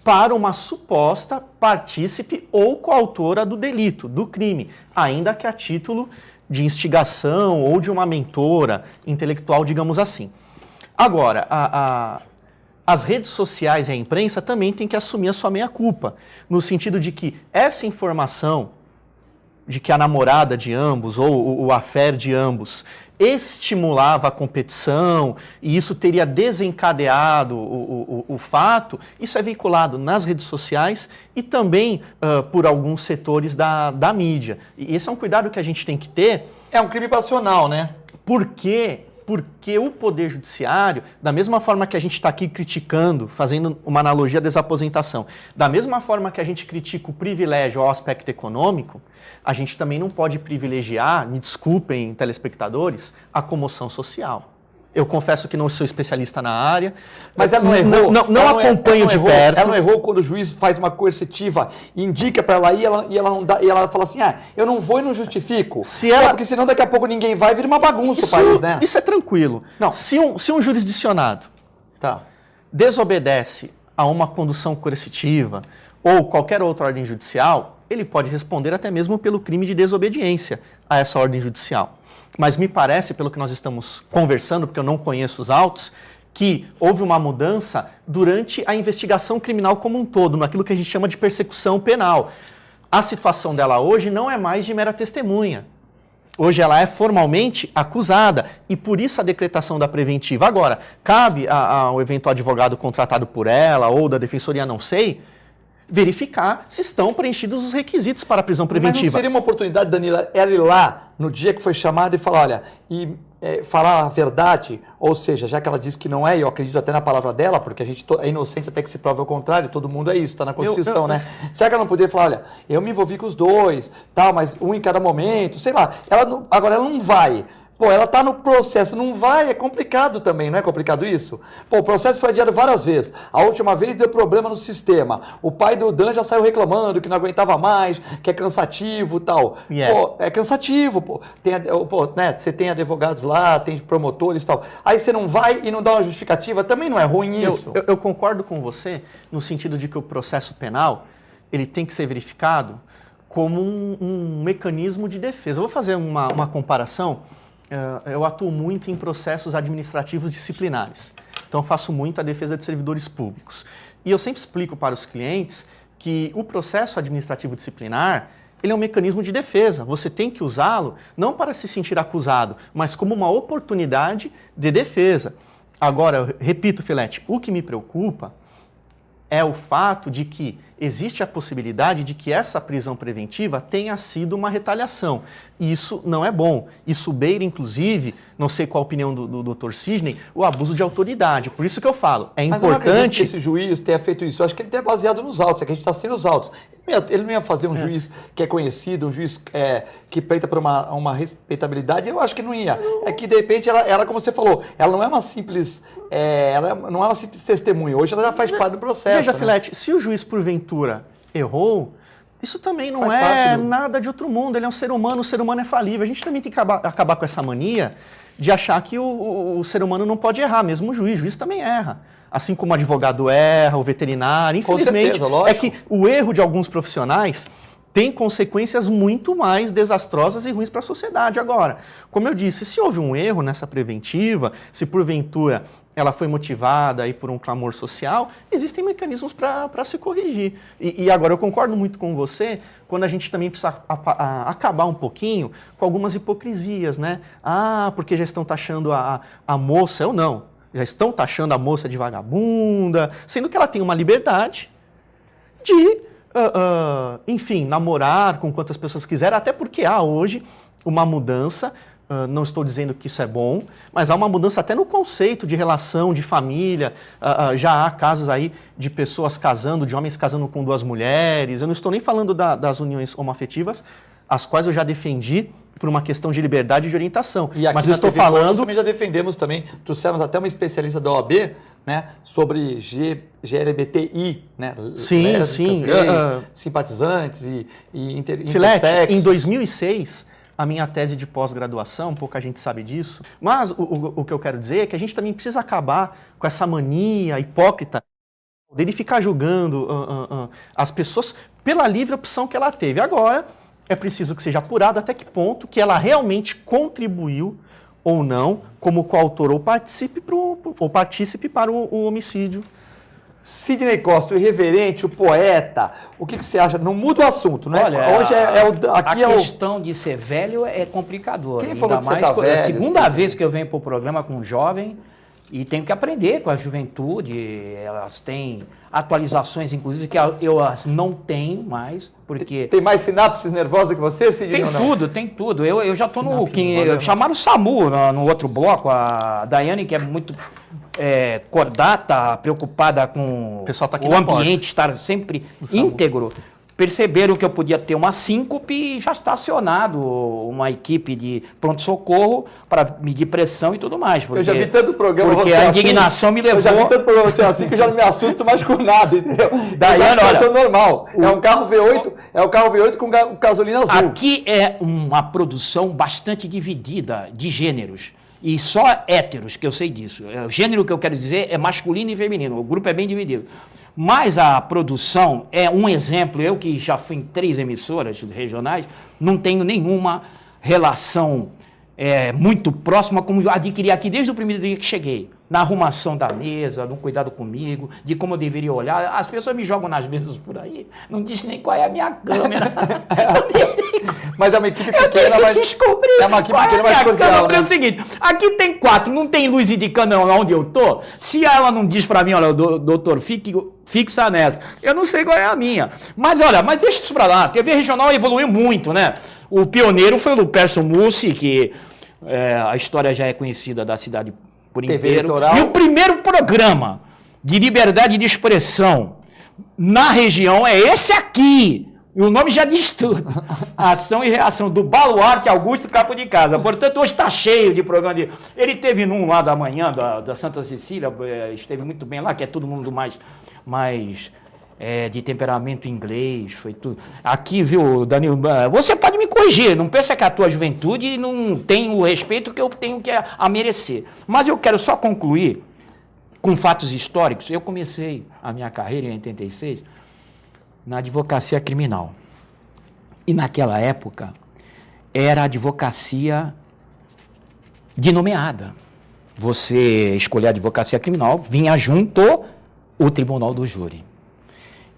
para uma suposta partícipe ou coautora do delito, do crime, ainda que a título de instigação ou de uma mentora intelectual, digamos assim. Agora, as redes sociais e a imprensa também têm que assumir a sua meia-culpa, no sentido de que essa informação de que a namorada de ambos ou o affair de ambos estimulava a competição e isso teria desencadeado o fato, isso é veiculado nas redes sociais e também por alguns setores da mídia. E esse é um cuidado que a gente tem que ter. É um crime passional, né? Porque porque o Poder Judiciário, da mesma forma que a gente está aqui criticando, fazendo uma analogia à desaposentação, da mesma forma que a gente critica o privilégio ao aspecto econômico, a gente também não pode privilegiar, me desculpem, telespectadores, a comoção social. Eu confesso que não sou especialista na área. Mas ela não errou. Não acompanho de perto. Ela não errou quando o juiz faz uma coercitiva e indica para ela ir e ela não dá, e ela fala assim, eu não vou e não justifico. Porque senão daqui a pouco ninguém vai e vira uma bagunça o país, né? Isso é tranquilo. Não. Se um jurisdicionado desobedece a uma condução coercitiva ou qualquer outra ordem judicial, ele pode responder até mesmo pelo crime de desobediência a essa ordem judicial. Mas me parece, pelo que nós estamos conversando, porque eu não conheço os autos, que houve uma mudança durante a investigação criminal como um todo, naquilo que a gente chama de persecução penal. A situação dela hoje não é mais de mera testemunha. Hoje ela é formalmente acusada e por isso a decretação da preventiva. Agora, cabe ao eventual advogado contratado por ela ou da defensoria, não sei, verificar se estão preenchidos os requisitos para a prisão preventiva. Mas não seria uma oportunidade, Danila, ela ir lá no dia que foi chamada e falar, olha, falar a verdade, ou seja, já que ela disse que não é, e eu acredito até na palavra dela, porque a gente é inocente até que se prove o contrário, todo mundo é isso, está na Constituição, né? Será que ela não poderia falar, olha, eu me envolvi com os dois, tal, mas um em cada momento, sei lá, agora ela não vai. Pô, ela está no processo, não vai, é complicado também, não é complicado isso? Pô, o processo foi adiado várias vezes. A última vez deu problema no sistema. O pai do Dan já saiu reclamando que não aguentava mais, que é cansativo e tal. Pô, é cansativo, pô. Você tem advogados lá, tem promotores e tal. Aí você não vai e não dá uma justificativa, também não é ruim isso? Eu concordo com você no sentido de que o processo penal, ele tem que ser verificado como um mecanismo de defesa. Eu vou fazer uma comparação. Eu atuo muito em processos administrativos disciplinares. Então, faço muito a defesa de servidores públicos. E eu sempre explico para os clientes que o processo administrativo disciplinar, ele é um mecanismo de defesa. Você tem que usá-lo não para se sentir acusado, mas como uma oportunidade de defesa. Agora, eu repito, Filete, o que me preocupa é o fato de que existe a possibilidade de que essa prisão preventiva tenha sido uma retaliação. E isso não é bom. Isso beira, inclusive, não sei qual a opinião do Dr. Sidney, o abuso de autoridade. Por isso que eu falo, é importante... Mas eu não acredito que esse juiz tenha feito isso. Eu acho que ele é baseado nos autos, é que a gente está sendo os autos. Ele não ia fazer um juiz que é conhecido, um juiz que pleita por uma respeitabilidade, eu acho que não ia. É que, de repente, ela, como você falou, ela não é uma simples... ela não é uma simples testemunha. Hoje ela já faz parte do processo. Veja, Filete, se o juiz, porventura, errou, isso também não é nada de outro mundo. Ele é um ser humano, o ser humano é falível. A gente também tem que acabar com essa mania de achar que o ser humano não pode errar, mesmo o juiz também erra. Assim como o advogado erra, o veterinário, infelizmente, com certeza, é que o erro de alguns profissionais tem consequências muito mais desastrosas e ruins para a sociedade. Agora, como eu disse, se houve um erro nessa preventiva, se porventura ela foi motivada aí por um clamor social, existem mecanismos para se corrigir. E agora eu concordo muito com você quando a gente também precisa acabar um pouquinho com algumas hipocrisias, né? Porque já estão taxando a moça, eu não. Já estão taxando a moça de vagabunda, sendo que ela tem uma liberdade de, enfim, namorar com quantas pessoas quiser, até porque há hoje uma mudança, não estou dizendo que isso é bom, mas há uma mudança até no conceito de relação, de família. Já há casos aí de pessoas casando, de homens casando com duas mulheres. Eu não estou nem falando das uniões homoafetivas, as quais eu já defendi por uma questão de liberdade de orientação. E aqui mas eu estou falando... Nós também já defendemos também, trouxemos até uma especialista da OAB, né, sobre GLBTI, né? Sim, lésbicas, gays, simpatizantes e Filete, intersexos. em 2006, a minha tese de pós-graduação, pouca gente sabe disso, mas o que eu quero dizer é que a gente também precisa acabar com essa mania hipócrita dele ficar julgando as pessoas pela livre opção que ela teve. Agora, é preciso que seja apurado até que ponto que ela realmente contribuiu ou não como coautor ou partícipe para o homicídio. Sidney Costa, o irreverente, o poeta, o que você acha? Não muda o assunto, né? Olha, hoje a questão de ser velho é complicador. Quem falou que você tá É a velho? segunda vvez que eu venho para o programa com um jovem E tenho que aprender com a juventude, elas têm atualizações, inclusive, que eu as não tenho mais, porque... Tem mais sinapses nervosas que você, Sidney? Tem tudo, tem tudo. Eu já estou no... Chamaram o SAMU no outro bloco, a Daiane, que é muito cordata, preocupada com o, pessoal tá aqui o ambiente estar sempre íntegro. Perceberam que eu podia ter uma síncope e já está acionado uma equipe de pronto-socorro para medir pressão e tudo mais. Porque, eu já vi tanto programa porque você a indignação assim, me levou... Eu já vi tanto programa você assim que eu já não me assusto mais com nada, entendeu? Daiane, olha... Eu normal. É um carro V8 com gasolina azul. Aqui é uma produção bastante dividida de gêneros. E só héteros, que eu sei disso. O gênero que eu quero dizer é masculino e feminino. O grupo é bem dividido. Mas a produção é um exemplo. Eu que já fui em 3 emissoras regionais, não tenho nenhuma relação muito próxima como eu adquiri aqui desde o primeiro dia que cheguei. Na arrumação da mesa, no cuidado comigo, de como eu deveria olhar. As pessoas me jogam nas mesas por aí, não diz nem qual é a minha câmera. Mas é uma equipe pequena, mas... É uma equipe pequena, mas cordial, né? É o seguinte, aqui tem 4, não tem luz indicando onde eu tô. Se ela não diz pra mim, olha, doutor, fixa nessa. Eu não sei qual é a minha. Mas olha, deixa isso pra lá. A TV regional evoluiu muito, né? O pioneiro foi o Lupercio Mussi, que a história já é conhecida da cidade por inteiro. E o primeiro programa de liberdade de expressão na região é esse aqui. E o nome já diz tudo. Ação e Reação, do Baluarte Augusto Capo de Casa. Portanto, hoje está cheio de programa. Ele teve num lá da manhã, da Santa Cecília, esteve muito bem lá, que é todo mundo mais de temperamento inglês, foi tudo. Aqui, viu, Danilo, você pode me corrigir, não pensa que a tua juventude não tem o respeito que eu tenho que a merecer. Mas eu quero só concluir com fatos históricos. Eu comecei a minha carreira em 86 na advocacia criminal. E naquela época era a advocacia de nomeada. Você escolher a advocacia criminal, vinha junto o tribunal do júri.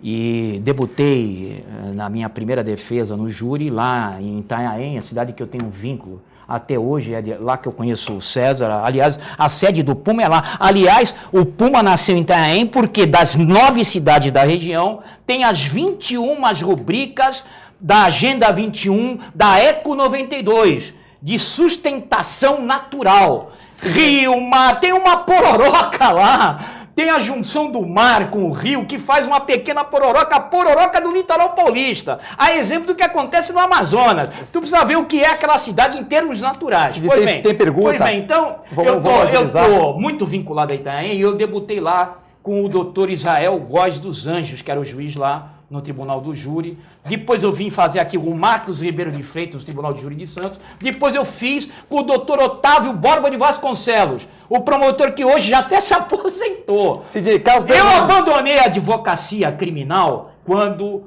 E debutei na minha primeira defesa no júri lá em Itanhaém, a cidade que eu tenho um vínculo até hoje, é lá que eu conheço o César. Aliás, a sede do Puma é lá. Aliás, o Puma nasceu em Itanhaém porque das 9 cidades da região tem as 21 rubricas da Agenda 21 da Eco 92, de sustentação natural. Sim. Rio, mar, tem uma pororoca lá. Tem a junção do mar com o rio, que faz uma pequena pororoca, a pororoca do litoral paulista. A exemplo do que acontece no Amazonas. Tu precisa ver o que é aquela cidade em termos naturais. Tem pergunta? Pois bem, então, eu estou muito vinculado a Itanhaém e eu debutei lá com o doutor Israel Góes dos Anjos, que era o juiz lá no Tribunal do Júri. Depois eu vim fazer aqui com o Marcos Ribeiro de Freitas, no Tribunal de Júri de Santos. Depois eu fiz com o doutor Otávio Borba de Vasconcelos, o promotor que hoje já até se aposentou. Eu abandonei a advocacia criminal quando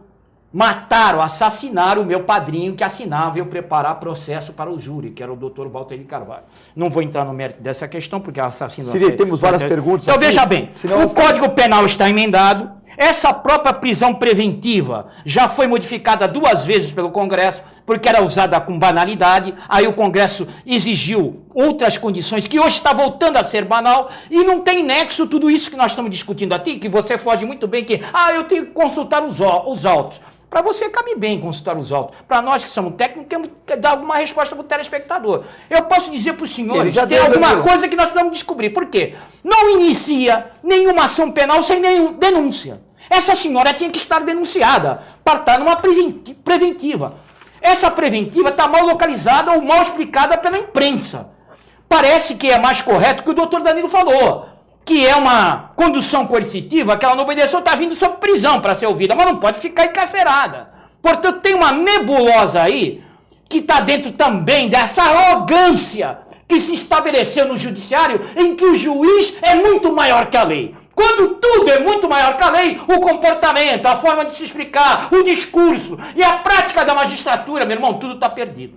assassinaram o meu padrinho que assinava e eu preparar processo para o júri, que era o doutor Walter de Carvalho. Não vou entrar no mérito dessa questão, porque assassino... Temos várias perguntas. Então, veja bem, o Código Penal está emendado. Essa própria prisão preventiva já foi modificada 2 vezes pelo Congresso, porque era usada com banalidade. Aí o Congresso exigiu outras condições, que hoje está voltando a ser banal, e não tem nexo tudo isso que nós estamos discutindo aqui, que você foge muito bem, que eu tenho que consultar os autos. Para você cabe bem consultar os autos. Para nós que somos técnicos, temos que dar alguma resposta para o telespectador. Eu posso dizer para os senhores que tem alguma coisa que nós precisamos descobrir. Por quê? Não inicia nenhuma ação penal sem nenhuma denúncia. Essa senhora tinha que estar denunciada para estar numa preventiva. Essa preventiva está mal localizada ou mal explicada pela imprensa. Parece que é mais correto que o doutor Danilo falou, que é uma condução coercitiva, que ela não obedeceu, está vindo sob prisão para ser ouvida, mas não pode ficar encarcerada. Portanto, tem uma nebulosa aí, que está dentro também dessa arrogância que se estabeleceu no judiciário, em que o juiz é muito maior que a lei. Quando tudo é muito maior que a lei, o comportamento, a forma de se explicar, o discurso e a prática da magistratura, meu irmão, tudo está perdido.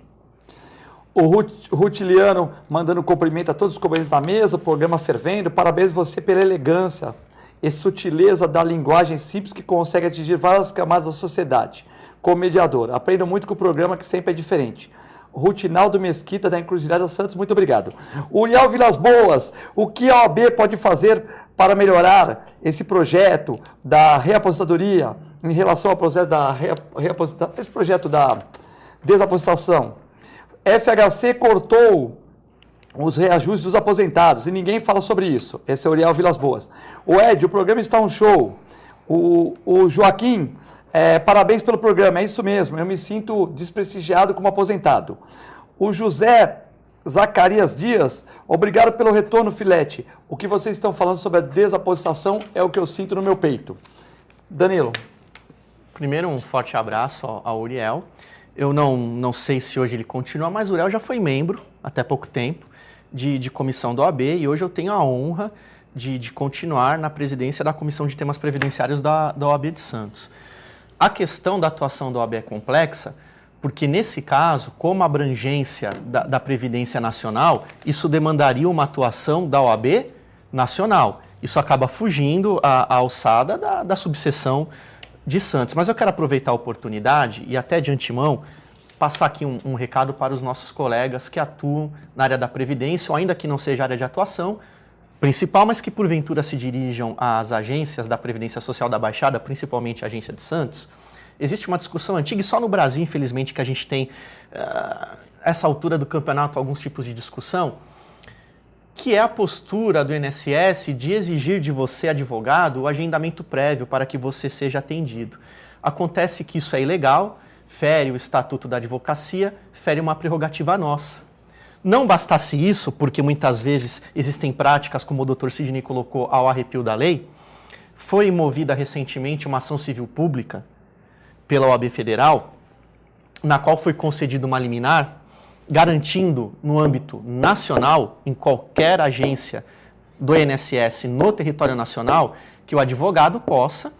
O Rutiliano mandando cumprimento a todos os companheiros da mesa, o programa fervendo. Parabéns você pela elegância e sutileza da linguagem simples que consegue atingir várias camadas da sociedade. Como mediador, aprendo muito com o programa que sempre é diferente. Rutinaldo Mesquita, da Encruzilhada Santos, muito obrigado. Uriel Vilas Boas, o que a OAB pode fazer para melhorar esse projeto da reaposentadoria em relação ao processo da esse projeto da desaposentação? FHC cortou os reajustes dos aposentados, e ninguém fala sobre isso. Esse é o Uriel Vilas Boas. O Ed, o programa está um show. O Joaquim, parabéns pelo programa, é isso mesmo, eu me sinto desprestigiado como aposentado. O José Zacarias Dias, obrigado pelo retorno, Filete. O que vocês estão falando sobre a desaposentação é o que eu sinto no meu peito. Danilo. Primeiro, um forte abraço ao Uriel. Eu não sei se hoje ele continua, mas o Uriel já foi membro, até pouco tempo, de comissão da OAB, e hoje eu tenho a honra de continuar na presidência da Comissão de Temas Previdenciários da OAB de Santos. A questão da atuação da OAB é complexa, porque nesse caso, como abrangência da Previdência Nacional, isso demandaria uma atuação da OAB nacional. Isso acaba fugindo à alçada da subseção de Santos. Mas eu quero aproveitar a oportunidade e até de antemão passar aqui um recado para os nossos colegas que atuam na área da Previdência, ou ainda que não seja área de atuação principal, mas que porventura se dirijam às agências da Previdência Social da Baixada, principalmente a agência de Santos. Existe uma discussão antiga, e só no Brasil, infelizmente, que a gente tem, essa altura do campeonato, alguns tipos de discussão, que é a postura do INSS de exigir de você, advogado, o agendamento prévio para que você seja atendido. Acontece que isso é ilegal, fere o Estatuto da Advocacia, fere uma prerrogativa nossa. Não bastasse isso, porque muitas vezes existem práticas, como o Dr. Sidney colocou, ao arrepio da lei, foi movida recentemente uma ação civil pública pela OAB Federal, na qual foi concedida uma liminar, garantindo no âmbito nacional, em qualquer agência do INSS no território nacional, que o advogado possa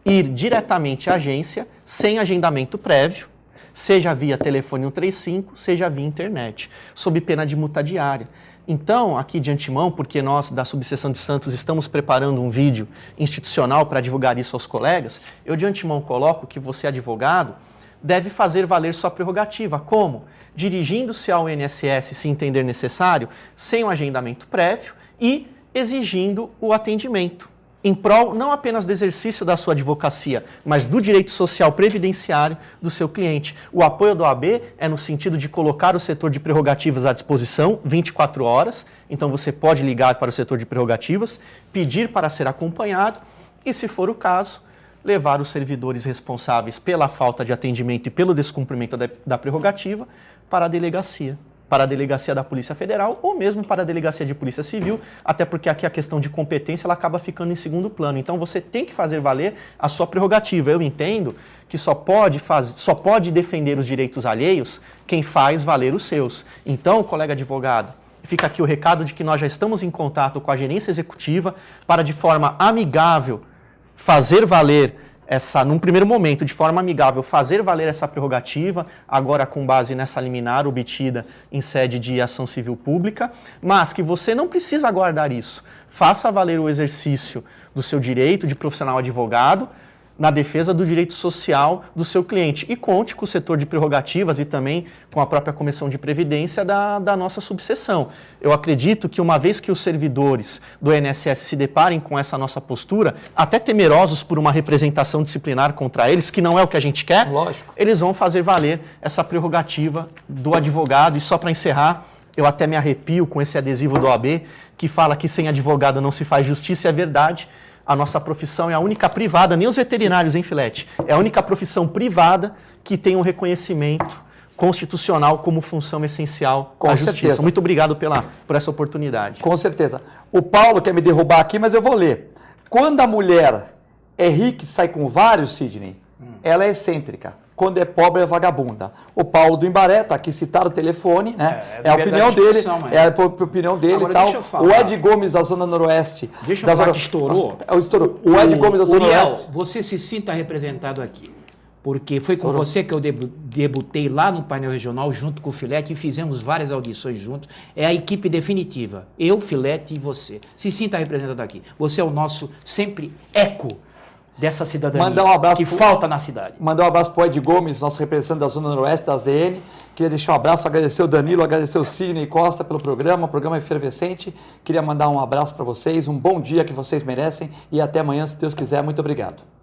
ir diretamente à agência sem agendamento prévio, seja via telefone 135, seja via internet, sob pena de multa diária. Então, aqui de antemão, porque nós da Subseção de Santos estamos preparando um vídeo institucional para divulgar isso aos colegas, eu de antemão coloco que você, advogado, deve fazer valer sua prerrogativa. Como? Dirigindo-se ao INSS, se entender necessário, sem o agendamento prévio e exigindo o atendimento, em prol não apenas do exercício da sua advocacia, mas do direito social previdenciário do seu cliente. O apoio da OAB é no sentido de colocar o setor de prerrogativas à disposição 24 horas, então você pode ligar para o setor de prerrogativas, pedir para ser acompanhado e, se for o caso, levar os servidores responsáveis pela falta de atendimento e pelo descumprimento da prerrogativa para a delegacia da Polícia Federal ou mesmo para a Delegacia de Polícia Civil, até porque aqui a questão de competência ela acaba ficando em segundo plano. Então você tem que fazer valer a sua prerrogativa. Eu entendo que só pode defender os direitos alheios quem faz valer os seus. Então, colega advogado, fica aqui o recado de que nós já estamos em contato com a gerência executiva para, de forma amigável, fazer valer num primeiro momento, de forma amigável, fazer valer essa prerrogativa, agora com base nessa liminar obtida em sede de ação civil pública, mas que você não precisa aguardar isso. Faça valer o exercício do seu direito de profissional advogado na defesa do direito social do seu cliente. E conte com o setor de prerrogativas e também com a própria Comissão de Previdência da nossa subseção. Eu acredito que uma vez que os servidores do INSS se deparem com essa nossa postura, até temerosos por uma representação disciplinar contra eles, que não é o que a gente quer, lógico, eles vão fazer valer essa prerrogativa do advogado. E só para encerrar, eu até me arrepio com esse adesivo do OAB, que fala que sem advogado não se faz justiça, é verdade. A nossa profissão é a única privada, nem os veterinários, hein, Filete? É a única profissão privada que tem um reconhecimento constitucional como função essencial à justiça. Muito obrigado por essa oportunidade. Com certeza. O Paulo quer me derrubar aqui, mas eu vou ler. Quando a mulher é rica e sai com vários, Sidney, ela é excêntrica. Quando é pobre, é vagabunda. O Paulo do Imbaré, está aqui citado o telefone, né? É a opinião dele, e tal. O Ed Gomes, da Zona Noroeste. Deixa eu falar que estourou. Estourou. O Ed Gomes, da Zona Noroeste. Você se sinta representado aqui. Porque foi com você que eu debutei lá no painel regional, junto com o Filete, e fizemos várias audições juntos. É a equipe definitiva. Eu, Filete e você. Se sinta representado aqui. Você é o nosso sempre eco dessa cidadania Mandar um abraço que falta na cidade. Mandar um abraço para o Ed Gomes, nosso representante da Zona Noroeste da ZN. Queria deixar um abraço, agradecer o Danilo, agradecer o Sidney Costa pelo programa, o programa é efervescente. Queria mandar um abraço para vocês, um bom dia que vocês merecem e até amanhã, se Deus quiser. Muito obrigado.